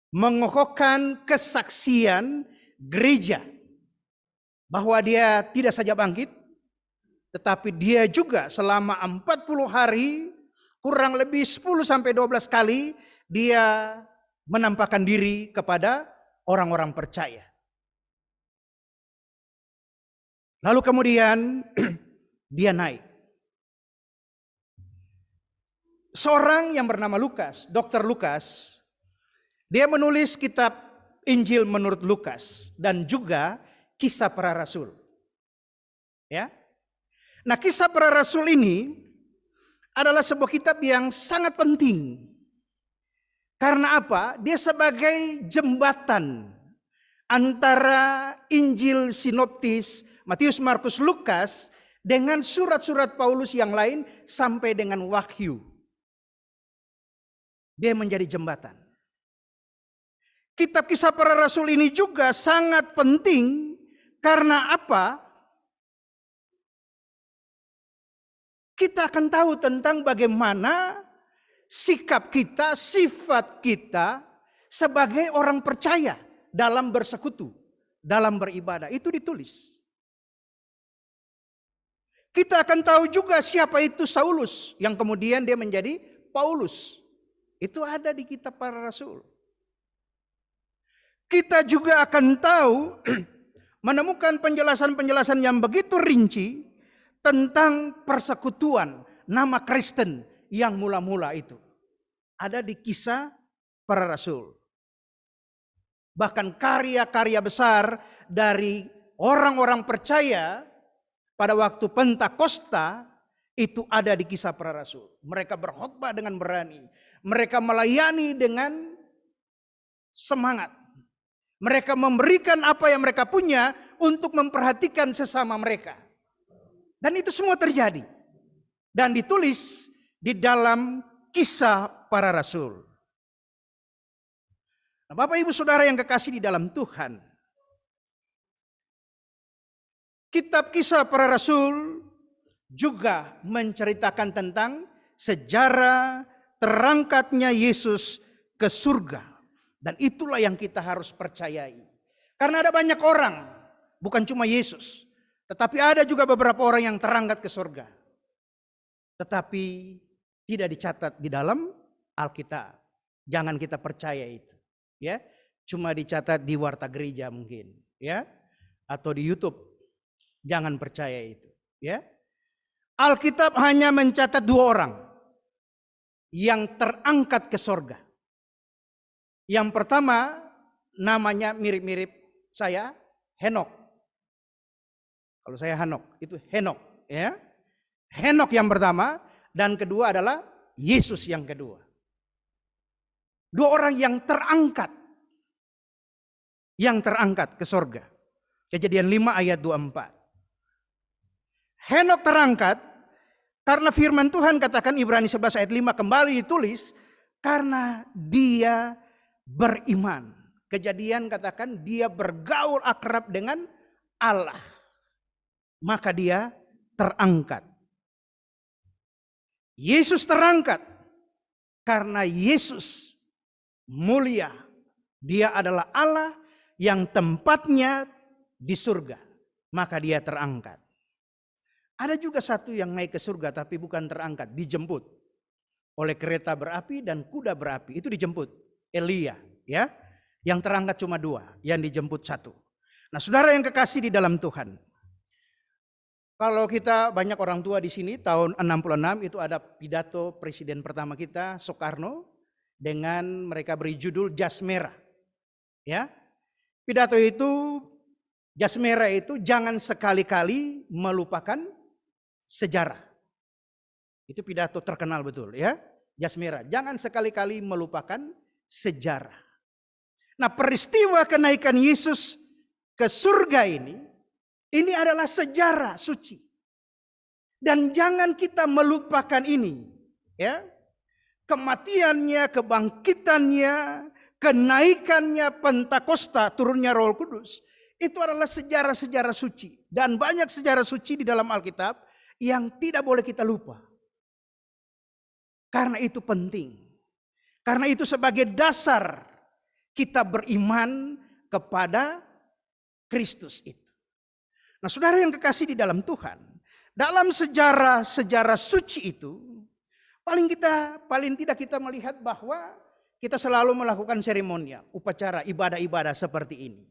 mengokohkan kesaksian gereja bahwa dia tidak saja bangkit, tetapi dia juga selama 40 hari, kurang lebih 10-12 kali dia menampakkan diri kepada orang-orang percaya. Lalu kemudian dia naik. Seorang yang bernama Lukas, Dr. Lukas, dia menulis kitab Injil menurut Lukas dan juga Kisah Para Rasul. Ya. Nah, Kisah Para Rasul ini adalah sebuah kitab yang sangat penting. Karena apa? Dia sebagai jembatan antara Injil sinoptis Matius, Markus, Lukas dengan surat-surat Paulus yang lain sampai dengan Wahyu. Dia menjadi jembatan. Kitab Kisah Para Rasul ini juga sangat penting karena apa? Kita akan tahu tentang bagaimana sikap kita, sifat kita sebagai orang percaya dalam bersekutu, dalam beribadah. Itu ditulis. Kita akan tahu juga siapa itu Saulus yang kemudian dia menjadi Paulus. Itu ada di kitab Para Rasul. Kita juga akan tahu, menemukan penjelasan-penjelasan yang begitu rinci tentang persekutuan nama Kristen yang mula-mula itu. Ada di Kisah Para Rasul. Bahkan karya-karya besar dari orang-orang percaya pada waktu Pentakosta itu ada di Kisah Para Rasul. Mereka berkhotbah dengan berani. Mereka melayani dengan semangat. Mereka memberikan apa yang mereka punya untuk memperhatikan sesama mereka. Dan itu semua terjadi. Dan ditulis di dalam Kisah Para Rasul. Nah, Bapak Ibu Saudara yang kekasih di dalam Tuhan, kitab Kisah Para Rasul juga menceritakan tentang sejarah terangkatnya Yesus ke surga. Dan itulah yang kita harus percayai. Karena ada banyak orang, bukan cuma Yesus, tetapi ada juga beberapa orang yang terangkat ke surga. Tetapi tidak dicatat di dalam Alkitab. Jangan kita percaya itu. Ya, cuma dicatat di warta gereja mungkin, ya, atau di YouTube. Jangan percaya itu, ya. Alkitab hanya mencatat 2 orang yang terangkat ke sorga. Yang pertama namanya mirip-mirip saya, Henok. Kalau saya Hanok, itu Henok, ya. Henok yang pertama, dan kedua adalah Yesus yang kedua. 2 orang yang terangkat ke sorga. Kejadian 5 ayat 24. Henok terangkat karena firman Tuhan katakan Ibrani 11 ayat 5 kembali ditulis karena dia beriman. Kejadian katakan dia bergaul akrab dengan Allah. Maka dia terangkat. Yesus terangkat karena Yesus mulia. Dia adalah Allah yang tempatnya di surga. Maka dia terangkat. Ada juga satu yang naik ke surga tapi bukan terangkat, dijemput oleh kereta berapi dan kuda berapi. Itu dijemput Elia, ya. Yang terangkat cuma 2, yang dijemput 1. Nah, saudara yang kekasih di dalam Tuhan. Kalau kita banyak orang tua di sini tahun 66 itu ada pidato presiden pertama kita Soekarno dengan mereka beri judul Jas Merah. Ya. Pidato itu jas merah itu jangan sekali-kali melupakan sejarah. Itu pidato terkenal betul ya. Jas merah, jangan sekali-kali melupakan sejarah. Nah, peristiwa kenaikan Yesus ke surga ini adalah sejarah suci. Dan jangan kita melupakan ini, ya. Kematiannya, kebangkitannya, kenaikannya Pentakosta, turunnya Roh Kudus, itu adalah sejarah-sejarah suci. Dan banyak sejarah suci di dalam Alkitab yang tidak boleh kita lupa. Karena itu penting. Karena itu sebagai dasar kita beriman kepada Kristus itu. Nah, saudara yang kekasih di dalam Tuhan, dalam sejarah suci itu, paling tidak kita melihat bahwa kita selalu melakukan seremonial, upacara, ibadah-ibadah seperti ini.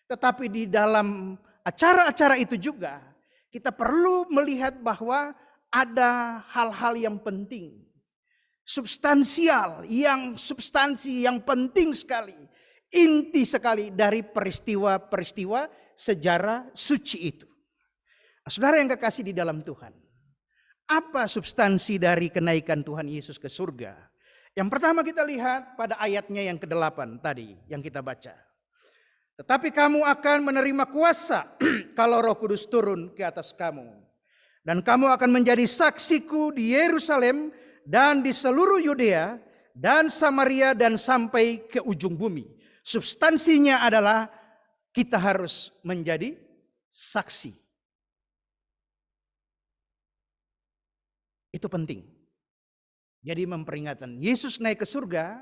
Tetapi di dalam acara-acara itu juga kita perlu melihat bahwa ada hal-hal yang penting, substansial, substansi yang penting sekali, inti sekali dari peristiwa-peristiwa sejarah suci itu. Nah, saudara yang kekasih di dalam Tuhan, apa substansi dari kenaikan Tuhan Yesus ke surga? Yang pertama kita lihat pada ayatnya yang ke-8 tadi yang kita baca. Tetapi kamu akan menerima kuasa kalau Roh Kudus turun ke atas kamu. Dan kamu akan menjadi saksiku di Yerusalem dan di seluruh Yudea dan Samaria dan sampai ke ujung bumi. Substansinya adalah kita harus menjadi saksi. Itu penting. Jadi memperingatkan Yesus naik ke surga,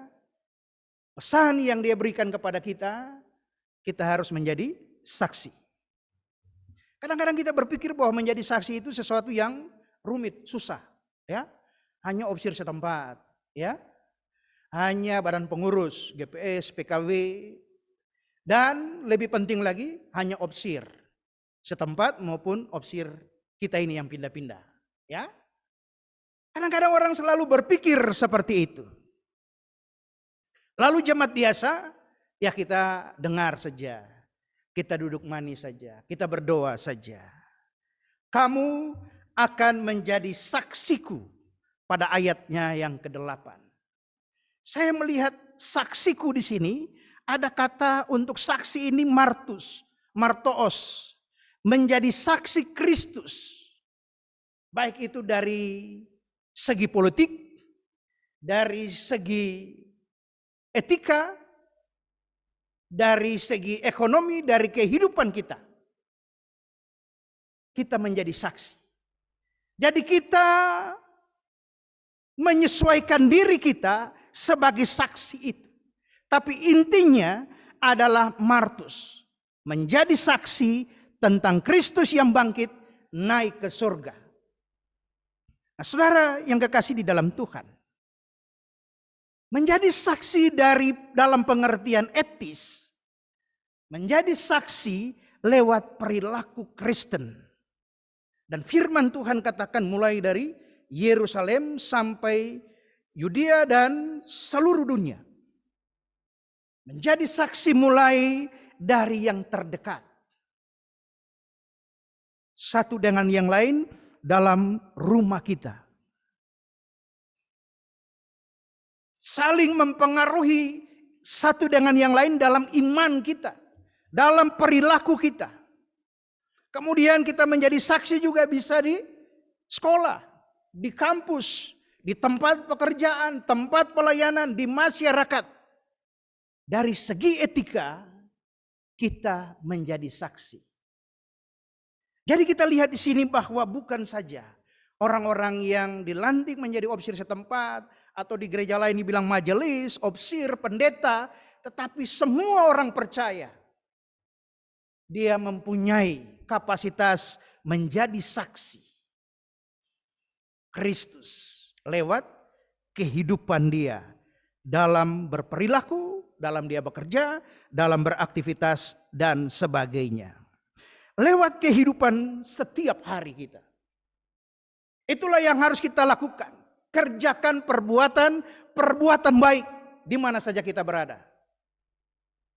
pesan yang dia berikan kepada kita harus menjadi saksi. Kadang-kadang kita berpikir bahwa menjadi saksi itu sesuatu yang rumit, susah, ya. Hanya opsir setempat, ya. Hanya badan pengurus, GPS, PKW, dan lebih penting lagi hanya opsir setempat maupun opsir kita ini yang pindah-pindah, ya. Kadang-kadang orang selalu berpikir seperti itu. Lalu jemaat biasa, ya kita dengar saja. Kita duduk manis saja. Kita berdoa saja. Kamu akan menjadi saksiku pada ayatnya yang ke-8. Saya melihat saksiku di sini, ada kata untuk saksi ini martoos. Menjadi saksi Kristus. Baik itu dari segi politik, dari segi etika, dari segi ekonomi, dari kehidupan kita. Kita menjadi saksi. Jadi kita menyesuaikan diri kita sebagai saksi itu. Tapi intinya adalah martus. Menjadi saksi tentang Kristus yang bangkit naik ke surga. Nah, saudara yang kekasih di dalam Tuhan. Menjadi saksi dalam pengertian etis, menjadi saksi lewat perilaku Kristen. Dan firman Tuhan katakan mulai dari Yerusalem sampai Yudea dan seluruh dunia. Menjadi saksi mulai dari yang terdekat. Satu dengan yang lain dalam rumah kita. Saling mempengaruhi satu dengan yang lain dalam iman kita, dalam perilaku kita. Kemudian kita menjadi saksi juga bisa di sekolah, di kampus, di tempat pekerjaan, tempat pelayanan, di masyarakat. Dari segi etika kita menjadi saksi. Jadi kita lihat di sini bahwa bukan saja orang-orang yang dilantik menjadi opsir setempat, atau di gereja lain dibilang majelis, opsir, pendeta, tetapi semua orang percaya dia mempunyai kapasitas menjadi saksi Kristus lewat kehidupan dia dalam berperilaku, dalam dia bekerja, dalam beraktivitas dan sebagainya. Lewat kehidupan setiap hari kita. Itulah yang harus kita lakukan. Kerjakan perbuatan baik di mana saja kita berada.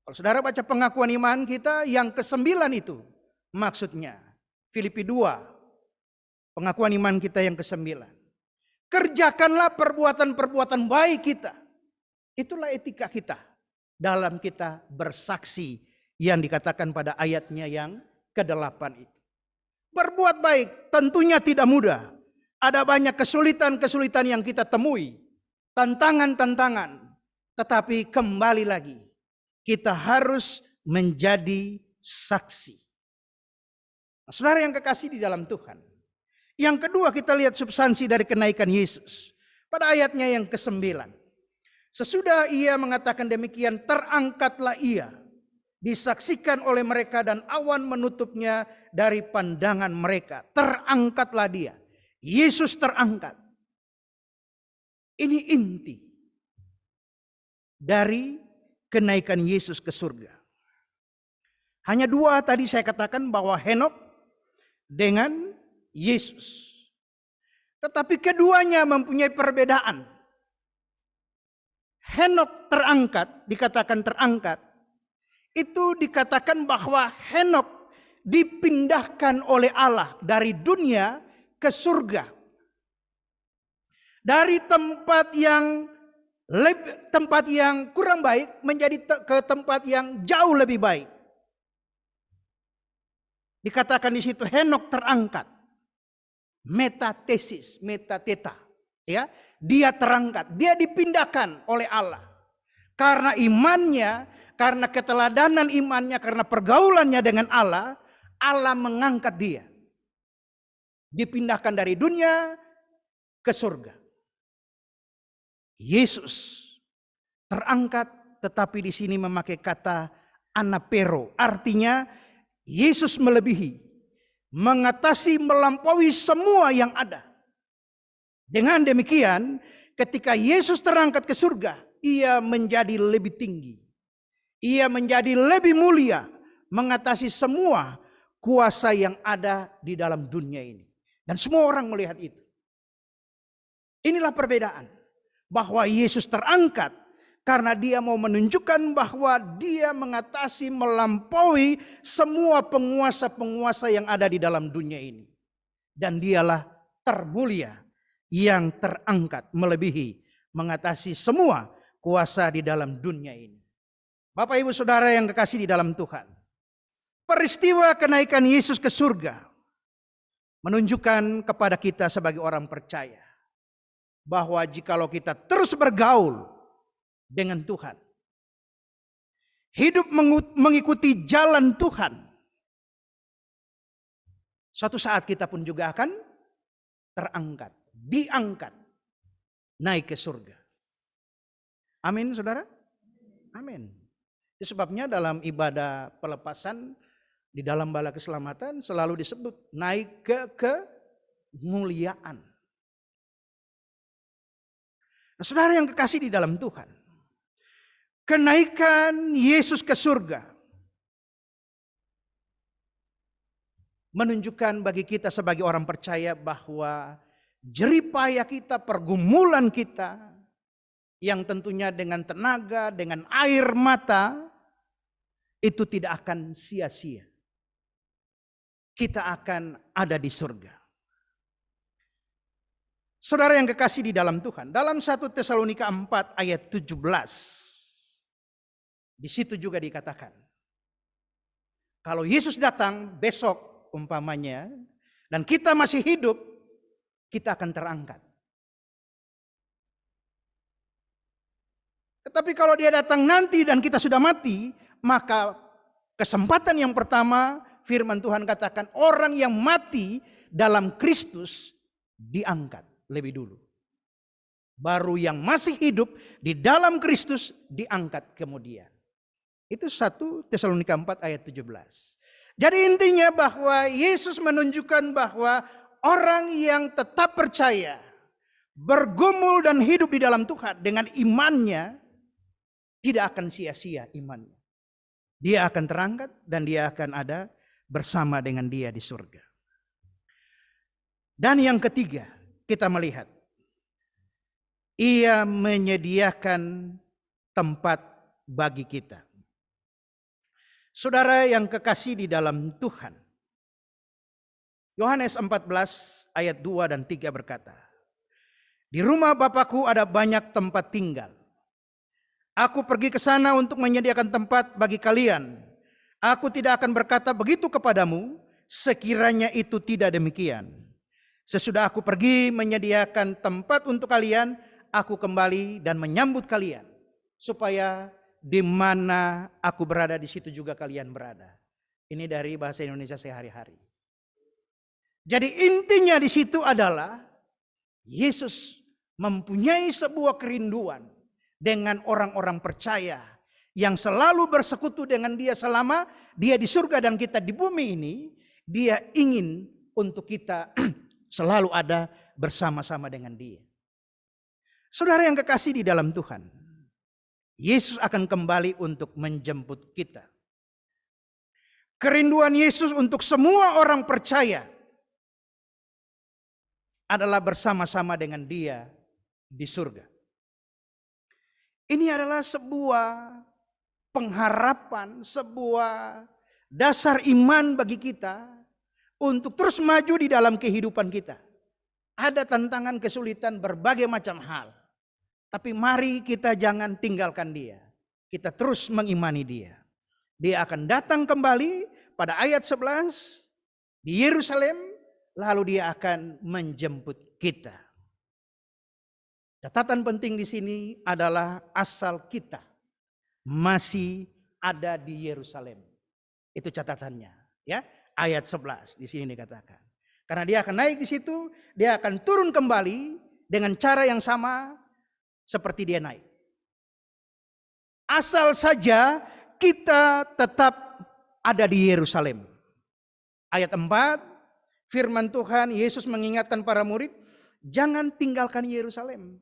Kalau saudara baca pengakuan iman kita yang ke-9 itu maksudnya. Filipi 2, pengakuan iman kita yang ke-9. Kerjakanlah perbuatan-perbuatan baik kita. Itulah etika kita dalam kita bersaksi yang dikatakan pada ayatnya yang ke-8 itu. Berbuat baik tentunya tidak mudah. Ada banyak kesulitan-kesulitan yang kita temui. Tantangan-tantangan. Tetapi kembali lagi. Kita harus menjadi saksi. Nah, saudara yang kekasih di dalam Tuhan. Yang kedua kita lihat substansi dari kenaikan Yesus. Pada ayatnya yang ke-9. Sesudah ia mengatakan demikian, terangkatlah ia. Disaksikan oleh mereka dan awan menutupnya dari pandangan mereka. Terangkatlah dia. Yesus terangkat. Ini inti dari kenaikan Yesus ke surga. Hanya dua tadi saya katakan bahwa Henok dengan Yesus. Tetapi keduanya mempunyai perbedaan. Henok terangkat, dikatakan terangkat. Itu dikatakan bahwa Henok dipindahkan oleh Allah dari dunia ke surga. Dari tempat yang kurang baik menjadi ke tempat yang jauh lebih baik. Dikatakan di situ Henok terangkat. Metatesis, metateta. Ya, dia terangkat, dia dipindahkan oleh Allah. Karena imannya, karena keteladanan imannya, karena pergaulannya dengan Allah, Allah mengangkat dia. Dipindahkan dari dunia ke surga. Yesus terangkat, tetapi di sini memakai kata anapero, artinya Yesus melebihi, mengatasi, melampaui semua yang ada. Dengan demikian, ketika Yesus terangkat ke surga, ia menjadi lebih tinggi, ia menjadi lebih mulia, mengatasi semua kuasa yang ada di dalam dunia ini. Dan semua orang melihat itu. Inilah perbedaan. Bahwa Yesus terangkat karena dia mau menunjukkan bahwa dia mengatasi, melampaui semua penguasa-penguasa yang ada di dalam dunia ini. Dan dialah termulia yang terangkat melebihi, mengatasi semua kuasa di dalam dunia ini. Bapak Ibu Saudara yang kekasih di dalam Tuhan. Peristiwa kenaikan Yesus ke surga menunjukkan kepada kita sebagai orang percaya bahwa jikalau kita terus bergaul dengan Tuhan, hidup mengikuti jalan Tuhan, suatu saat kita pun juga akan terangkat, diangkat, naik ke surga. Amin, saudara? Amin. Itu sebabnya dalam ibadah pelepasan, di dalam bala keselamatan selalu disebut naik ke kemuliaan. Saudara yang kekasih di dalam Tuhan, kenaikan Yesus ke surga menunjukkan bagi kita sebagai orang percaya bahwa jerih payah kita, pergumulan kita, yang tentunya dengan tenaga, dengan air mata, itu tidak akan sia-sia. Kita akan ada di surga. Saudara yang kekasih di dalam Tuhan, dalam 1 Tesalonika 4 ayat 17, di situ juga dikatakan, kalau Yesus datang besok umpamanya, dan kita masih hidup, kita akan terangkat. Tetapi kalau dia datang nanti dan kita sudah mati, maka kesempatan yang pertama firman Tuhan katakan orang yang mati dalam Kristus diangkat lebih dulu. Baru yang masih hidup di dalam Kristus diangkat kemudian. Itu 1 Tesalonika 4 ayat 17. Jadi intinya bahwa Yesus menunjukkan bahwa orang yang tetap percaya, bergumul dan hidup di dalam Tuhan dengan imannya, tidak akan sia-sia imannya. Dia akan terangkat dan dia akan ada bersama dengan dia di surga. Dan yang ketiga, kita melihat ia menyediakan tempat bagi kita. Saudara yang kekasih di dalam Tuhan, Yohanes 14 ayat 2 dan 3 berkata, di rumah Bapakku ada banyak tempat tinggal. Aku pergi ke sana untuk menyediakan tempat bagi kalian. Aku tidak akan berkata begitu kepadamu, sekiranya itu tidak demikian. Sesudah aku pergi menyediakan tempat untuk kalian, aku kembali dan menyambut kalian, supaya di mana aku berada di situ juga kalian berada. Ini dari bahasa Indonesia sehari-hari. Jadi intinya di situ adalah Yesus mempunyai sebuah kerinduan dengan orang-orang percaya yang selalu bersekutu dengan dia selama dia di surga dan kita di bumi ini. Dia ingin untuk kita selalu ada bersama-sama dengan dia. Saudara yang kekasih di dalam Tuhan, Yesus akan kembali untuk menjemput kita. Kerinduan Yesus untuk semua orang percaya adalah bersama-sama dengan dia di surga. Ini adalah sebuah pengharapan, sebuah dasar iman bagi kita untuk terus maju di dalam kehidupan kita. Ada tantangan, kesulitan, berbagai macam hal. Tapi mari kita jangan tinggalkan dia. Kita terus mengimani dia. Dia akan datang kembali pada ayat 11 di Yerusalem. Lalu dia akan menjemput kita. Catatan penting di sini adalah asal kita masih ada di Yerusalem. Itu catatannya, ya. Ayat 11 di sini dikatakan. Karena dia akan naik di situ, dia akan turun kembali dengan cara yang sama seperti dia naik. Asal saja kita tetap ada di Yerusalem. Ayat 4, firman Tuhan, Yesus mengingatkan para murid, jangan tinggalkan Yerusalem.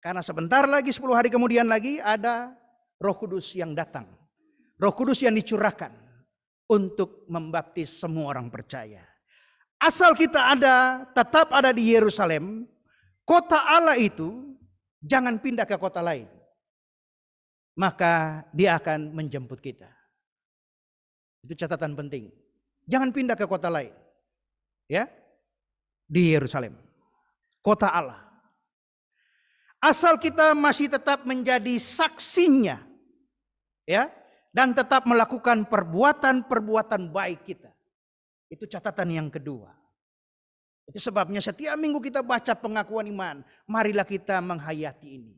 Karena sebentar lagi, 10 hari kemudian lagi ada Roh Kudus yang datang. Roh Kudus yang dicurahkan untuk membaptis semua orang percaya. Asal kita ada, tetap ada di Yerusalem, kota Allah itu jangan pindah ke kota lain. Maka dia akan menjemput kita. Itu catatan penting. Jangan pindah ke kota lain. Ya, di Yerusalem. Kota Allah. Asal kita masih tetap menjadi saksinya, ya, dan tetap melakukan perbuatan-perbuatan baik kita. Itu catatan yang kedua. Itu sebabnya setiap minggu kita baca pengakuan iman, marilah kita menghayati ini.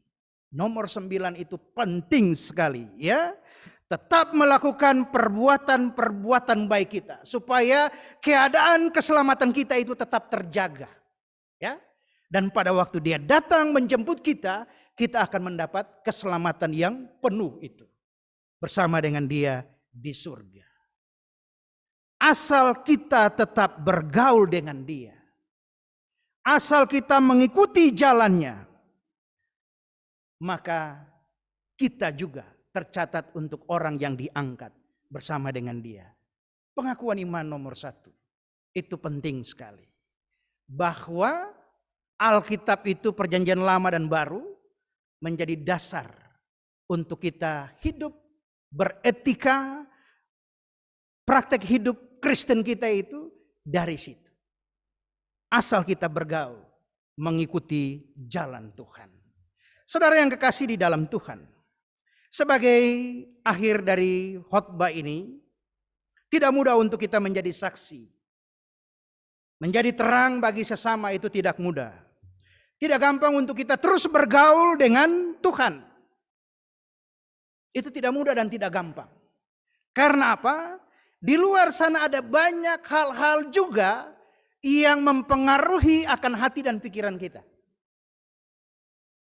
Nomor 9 itu penting sekali, ya. Tetap melakukan perbuatan-perbuatan baik kita supaya keadaan keselamatan kita itu tetap terjaga, ya. Dan pada waktu dia datang menjemput kita, kita akan mendapat keselamatan yang penuh itu. Bersama dengan dia di surga. Asal kita tetap bergaul dengan dia. Asal kita mengikuti jalannya. maka kita juga tercatat untuk orang yang diangkat bersama dengan dia. Pengakuan iman nomor 1. Itu penting sekali. Bahwa Alkitab itu perjanjian lama dan baru menjadi dasar untuk kita hidup beretika, praktek hidup Kristen kita itu dari situ. Asal kita bergaul mengikuti jalan Tuhan. Saudara yang kekasih di dalam Tuhan, sebagai akhir dari khotbah ini, tidak mudah untuk kita menjadi saksi. Menjadi terang bagi sesama itu tidak mudah. Tidak gampang untuk kita terus bergaul dengan Tuhan. Itu tidak mudah dan tidak gampang. Karena apa? Di luar sana ada banyak hal-hal juga yang mempengaruhi akan hati dan pikiran kita.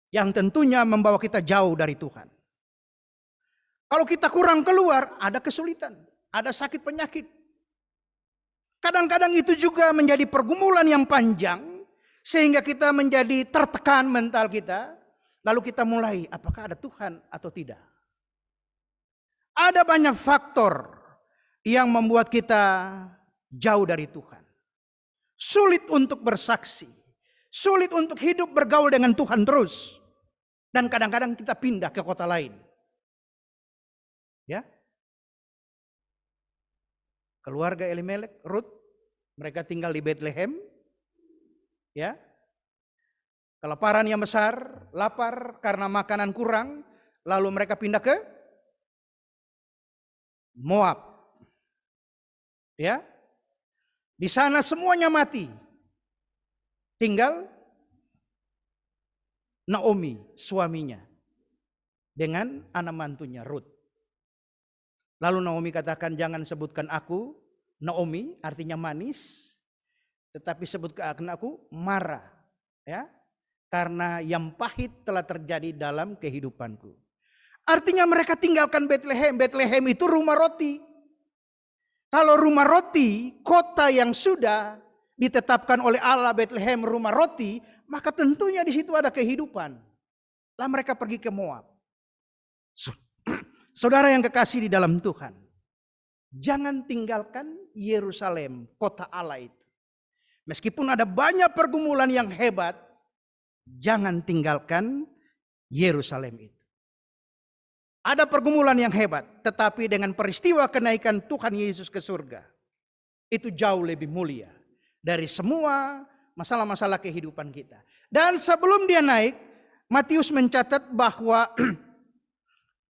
Yang tentunya membawa kita jauh dari Tuhan. Kalau kita kurang keluar, ada kesulitan, ada sakit penyakit. Kadang-kadang itu juga menjadi pergumulan yang panjang, sehingga kita menjadi tertekan mental kita. Lalu kita mulai, apakah ada Tuhan atau tidak? Ada banyak faktor yang membuat kita jauh dari Tuhan. Sulit untuk bersaksi. Sulit untuk hidup bergaul dengan Tuhan terus. Dan kadang-kadang kita pindah ke kota lain. Ya. Keluarga Elimelek, Rut, mereka tinggal di Bethlehem. Ya. Kelaparan yang besar, lapar karena makanan kurang, lalu mereka pindah ke Moab. Ya. Di sana semuanya mati. Tinggal Naomi, suaminya, dengan anak mantunya Rut. Lalu Naomi katakan, jangan sebutkan aku Naomi, artinya manis, tetapi sebutkan aku Mara, ya, karena yang pahit telah terjadi dalam kehidupanku. Artinya mereka tinggalkan Bethlehem. Bethlehem itu rumah roti. Kalau rumah roti, kota yang sudah ditetapkan oleh Allah, Bethlehem rumah roti, maka tentunya di situ ada kehidupan. Lalu mereka pergi ke Moab. Saudara yang kekasih di dalam Tuhan, jangan tinggalkan Yerusalem, kota Allah itu. Meskipun ada banyak pergumulan yang hebat, jangan tinggalkan Yerusalem itu. Ada pergumulan yang hebat, tetapi dengan peristiwa kenaikan Tuhan Yesus ke surga, itu jauh lebih mulia dari semua masalah-masalah kehidupan kita. Dan sebelum dia naik, Matius mencatat bahwa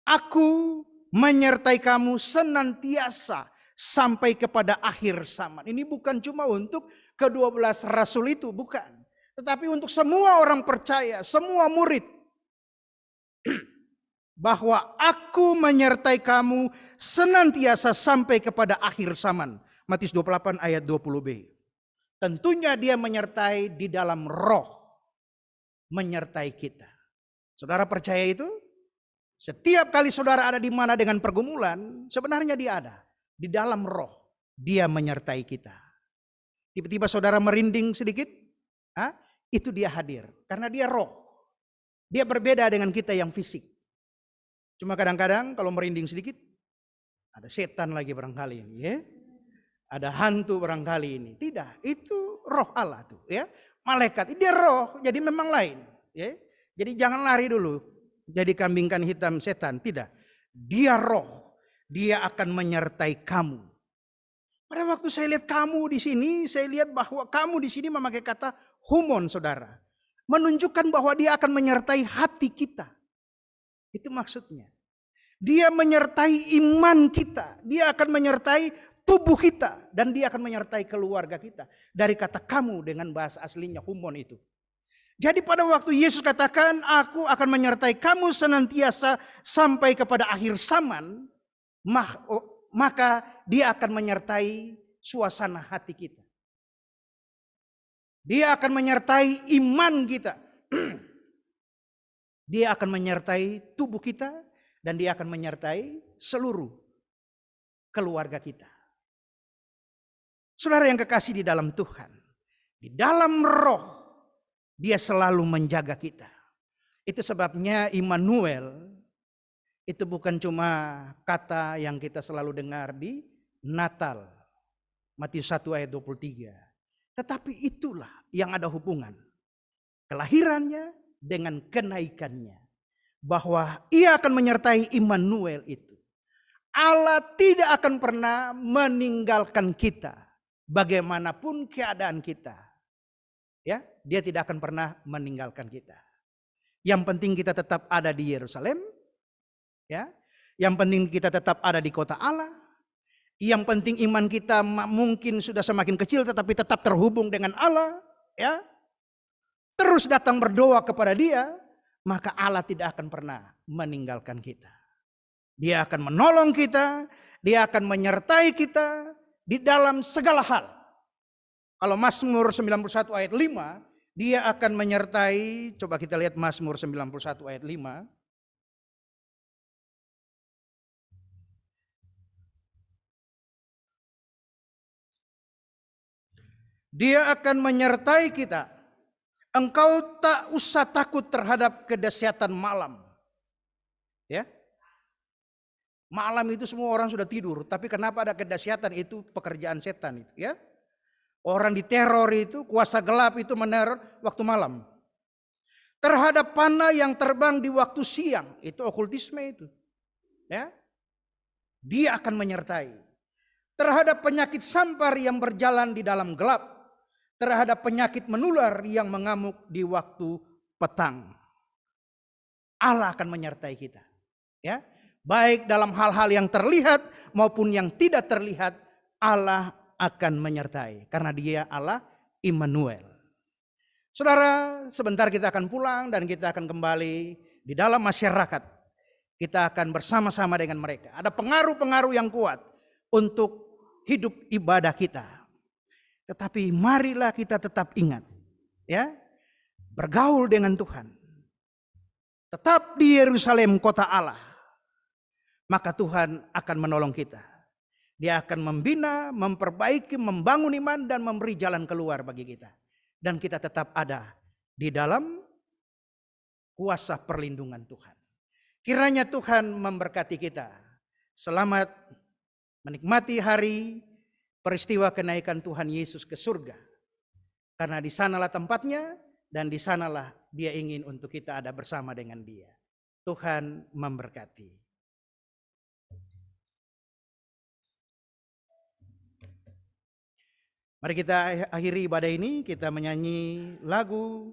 aku menyertai kamu senantiasa sampai kepada akhir zaman. Ini bukan cuma untuk ke-12 rasul itu, bukan. Tetapi untuk semua orang percaya, semua murid. Bahwa aku menyertai kamu senantiasa sampai kepada akhir zaman. Matius 28 ayat 20b. Tentunya dia menyertai di dalam roh. Menyertai kita. Saudara percaya itu? Setiap kali saudara ada di mana dengan pergumulan, sebenarnya dia ada. Di dalam roh, dia menyertai kita. Tiba-tiba saudara merinding sedikit, itu dia hadir. Karena dia roh. Dia berbeda dengan kita yang fisik. Cuma kadang-kadang kalau merinding sedikit, ada setan lagi barangkali ini. Ya. Ada hantu barangkali ini. Tidak, itu roh Allah tuh. Ya. Malaikat, dia roh, jadi memang lain. Ya. Jadi jangan lari dulu. Jadi kambingkan hitam setan, tidak. Dia roh, dia akan menyertai kamu. Pada waktu saya lihat kamu di sini, saya lihat bahwa kamu di sini memakai kata humon, saudara. Menunjukkan bahwa dia akan menyertai hati kita. Itu maksudnya. Dia menyertai iman kita. Dia akan menyertai tubuh kita. Dan dia akan menyertai keluarga kita. Dari kata kamu dengan bahasa aslinya humon itu. Jadi pada waktu Yesus katakan, aku akan menyertai kamu senantiasa sampai kepada akhir zaman, maka dia akan menyertai suasana hati kita. Dia akan menyertai iman kita. Dia akan menyertai tubuh kita dan dia akan menyertai seluruh keluarga kita. Saudara yang kekasih di dalam Tuhan, di dalam roh, dia selalu menjaga kita. Itu sebabnya Immanuel itu bukan cuma kata yang kita selalu dengar di Natal, Matius 1 ayat 23. Tetapi itulah yang ada hubungan kelahirannya dengan kenaikannya. Bahwa ia akan menyertai Immanuel itu. Allah tidak akan pernah meninggalkan kita. Bagaimanapun keadaan kita. Ya, dia tidak akan pernah meninggalkan kita. Yang penting kita tetap ada di Yerusalem. Ya, yang penting kita tetap ada di kota Allah. Yang penting iman kita mungkin sudah semakin kecil tetapi tetap terhubung dengan Allah. Ya, terus datang berdoa kepada Dia, maka Allah tidak akan pernah meninggalkan kita. Dia akan menolong kita, Dia akan menyertai kita di dalam segala hal. Kalau Mazmur 91 ayat 5, Dia akan menyertai, coba kita lihat Mazmur 91 ayat 5. Dia akan menyertai kita. Engkau tak usah takut terhadap kedahsyatan malam. Ya. Malam itu semua orang sudah tidur, tapi kenapa ada kedahsyatan? Itu pekerjaan setan itu, ya. Orang diteror itu, kuasa gelap itu meneror waktu malam. Terhadap panah yang terbang di waktu siang, itu okultisme itu. Ya. Dia akan menyertai. Terhadap penyakit sampar yang berjalan di dalam gelap. Terhadap penyakit menular yang mengamuk di waktu petang. Allah akan menyertai kita. Ya, baik dalam hal-hal yang terlihat maupun yang tidak terlihat, Allah akan menyertai. Karena Dia Allah Immanuel. Saudara, sebentar kita akan pulang dan kita akan kembali di dalam masyarakat. Kita akan bersama-sama dengan mereka. Ada pengaruh-pengaruh yang kuat untuk hidup ibadah kita. Tetapi marilah kita tetap ingat, ya, bergaul dengan Tuhan. Tetap di Yerusalem kota Allah. Maka Tuhan akan menolong kita. Dia akan membina, memperbaiki, membangun iman dan memberi jalan keluar bagi kita. Dan kita tetap ada di dalam kuasa perlindungan Tuhan. Kiranya Tuhan memberkati kita. Selamat menikmati hari peristiwa kenaikan Tuhan Yesus ke surga. Karena di sanalah tempatnya dan di sanalah Dia ingin untuk kita ada bersama dengan Dia. Tuhan memberkati. Mari kita akhiri ibadah ini, kita menyanyi lagu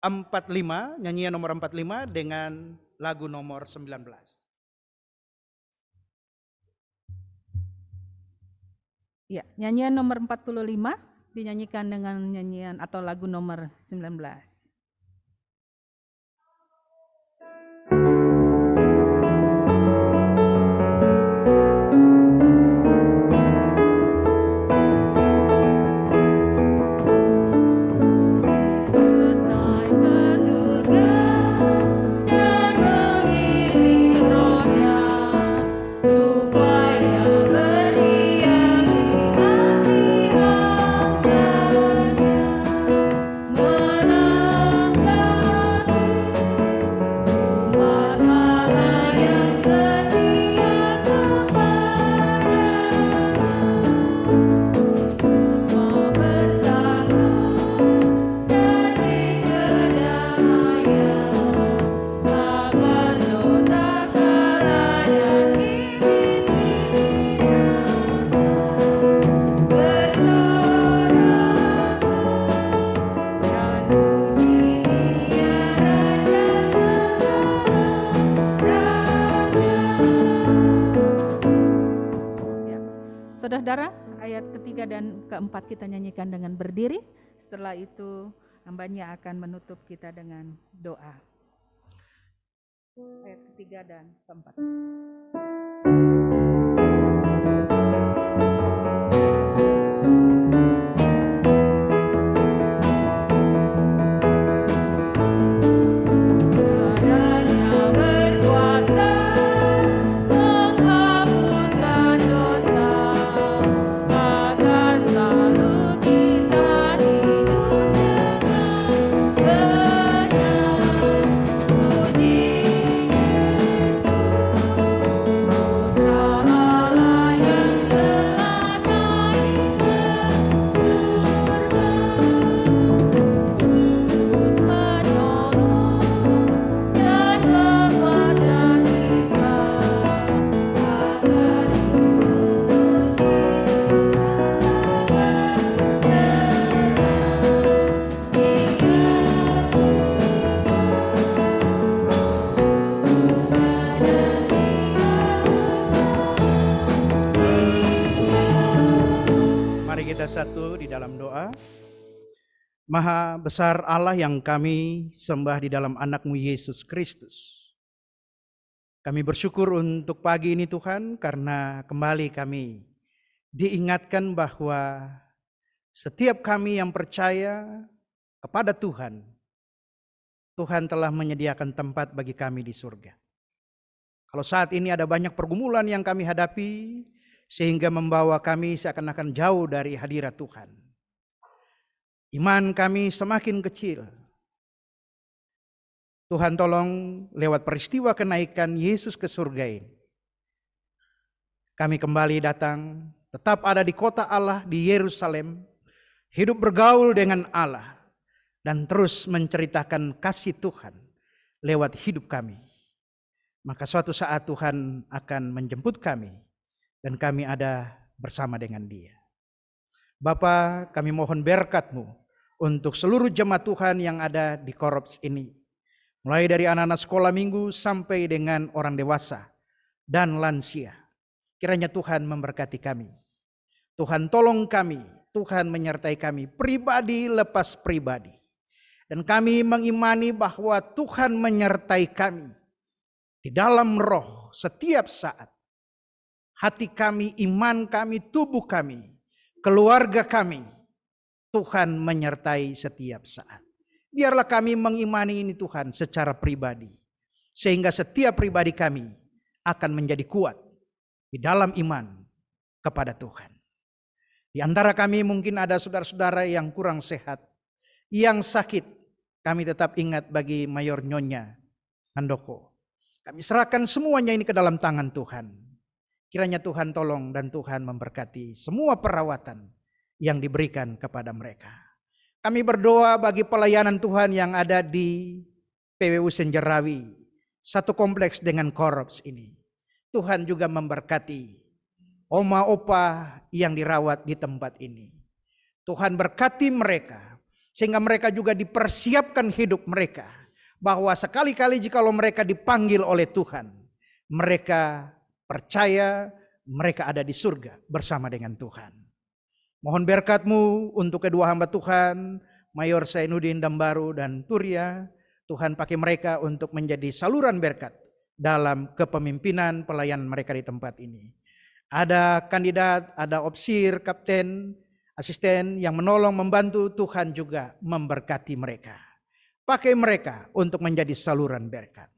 45, nyanyian nomor 45 dengan lagu nomor 19. Ya, nyanyian nomor 45 dinyanyikan dengan nyanyian atau lagu nomor 19. Saudara, ayat ketiga dan keempat kita nyanyikan dengan berdiri. Setelah itu hambanya akan menutup kita dengan doa. Ayat ketiga dan keempat. Benar kita satu di dalam doa. Maha besar Allah yang kami sembah di dalam anak-Mu Yesus Kristus. Kami bersyukur untuk pagi ini Tuhan, karena kembali kami diingatkan bahwa setiap kami yang percaya kepada Tuhan, Tuhan telah menyediakan tempat bagi kami di surga. Kalau saat ini ada banyak pergumulan yang kami hadapi, sehingga membawa kami seakan-akan jauh dari hadirat Tuhan. Iman kami semakin kecil. Tuhan tolong lewat peristiwa kenaikan Yesus ke surga ini, kami kembali datang, tetap ada di kota Allah di Yerusalem, hidup bergaul dengan Allah, dan terus menceritakan kasih Tuhan lewat hidup kami. Maka suatu saat Tuhan akan menjemput kami, dan kami ada bersama dengan Dia. Bapa, kami mohon berkat-Mu untuk seluruh jemaat Tuhan yang ada di Korops ini. Mulai dari anak-anak sekolah minggu sampai dengan orang dewasa dan lansia. Kiranya Tuhan memberkati kami. Tuhan tolong kami, Tuhan menyertai kami pribadi lepas pribadi. Dan kami mengimani bahwa Tuhan menyertai kami di dalam roh setiap saat. Hati kami, iman kami, tubuh kami, keluarga kami, Tuhan menyertai setiap saat. Biarlah kami mengimani ini Tuhan secara pribadi. Sehingga setiap pribadi kami akan menjadi kuat di dalam iman kepada Tuhan. Di antara kami mungkin ada saudara-saudara yang kurang sehat, yang sakit. Kami tetap ingat bagi Mayor Nyonya Handoko. Kami serahkan semuanya ini ke dalam tangan Tuhan. Kiranya Tuhan tolong dan Tuhan memberkati semua perawatan yang diberikan kepada mereka. Kami berdoa bagi pelayanan Tuhan yang ada di PWU Senjerawi, satu kompleks dengan Korops ini. Tuhan juga memberkati oma opa yang dirawat di tempat ini. Tuhan berkati mereka, sehingga mereka juga dipersiapkan hidup mereka. Bahwa sekali-kali jikalau mereka dipanggil oleh Tuhan, mereka percaya mereka ada di surga bersama dengan Tuhan. Mohon berkat-Mu untuk kedua hamba Tuhan, Mayor Zainuddin Dambaru dan Turya. Tuhan pakai mereka untuk menjadi saluran berkat dalam kepemimpinan pelayanan mereka di tempat ini. Ada kandidat, ada opsir, kapten, asisten yang menolong, membantu. Tuhan juga memberkati mereka. Pakai mereka untuk menjadi saluran berkat.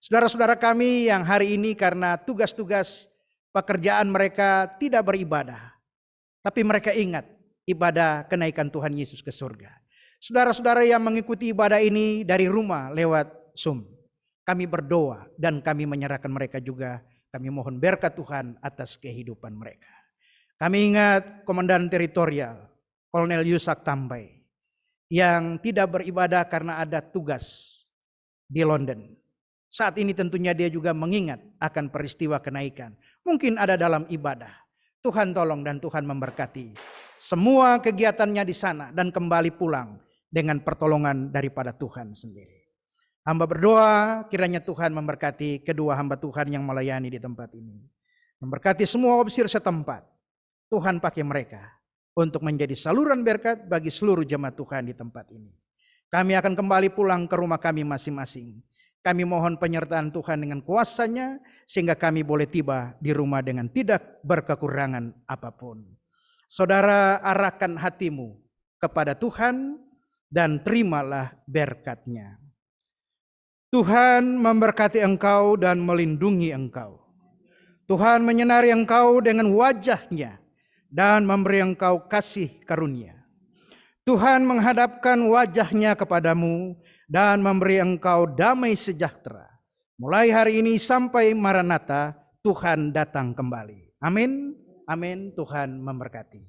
Saudara-saudara kami yang hari ini karena tugas-tugas pekerjaan mereka tidak beribadah, tapi mereka ingat ibadah kenaikan Tuhan Yesus ke surga. Saudara-saudara yang mengikuti ibadah ini dari rumah lewat Zoom, kami berdoa dan kami menyerahkan mereka juga. Kami mohon berkat Tuhan atas kehidupan mereka. Kami ingat Komandan Teritorial, Kolonel Yusak Tambai, yang tidak beribadah karena ada tugas di London. Saat ini tentunya dia juga mengingat akan peristiwa kenaikan. Mungkin ada dalam ibadah. Tuhan tolong dan Tuhan memberkati semua kegiatannya di sana dan kembali pulang dengan pertolongan daripada Tuhan sendiri. Hamba berdoa kiranya Tuhan memberkati kedua hamba Tuhan yang melayani di tempat ini. Memberkati semua opsir setempat. Tuhan pakai mereka untuk menjadi saluran berkat bagi seluruh jemaat Tuhan di tempat ini. Kami akan kembali pulang ke rumah kami masing-masing. Kami mohon penyertaan Tuhan dengan kuasa-Nya sehingga kami boleh tiba di rumah dengan tidak berkekurangan apapun. Saudara, arahkan hatimu kepada Tuhan dan terimalah berkat-Nya. Tuhan memberkati engkau dan melindungi engkau. Tuhan menyinari engkau dengan wajah-Nya dan memberi engkau kasih karunia. Tuhan menghadapkan wajah-Nya kepadamu dan memberi engkau damai sejahtera. Mulai hari ini sampai Maranatha, Tuhan datang kembali. Amin. Amin. Tuhan memberkati.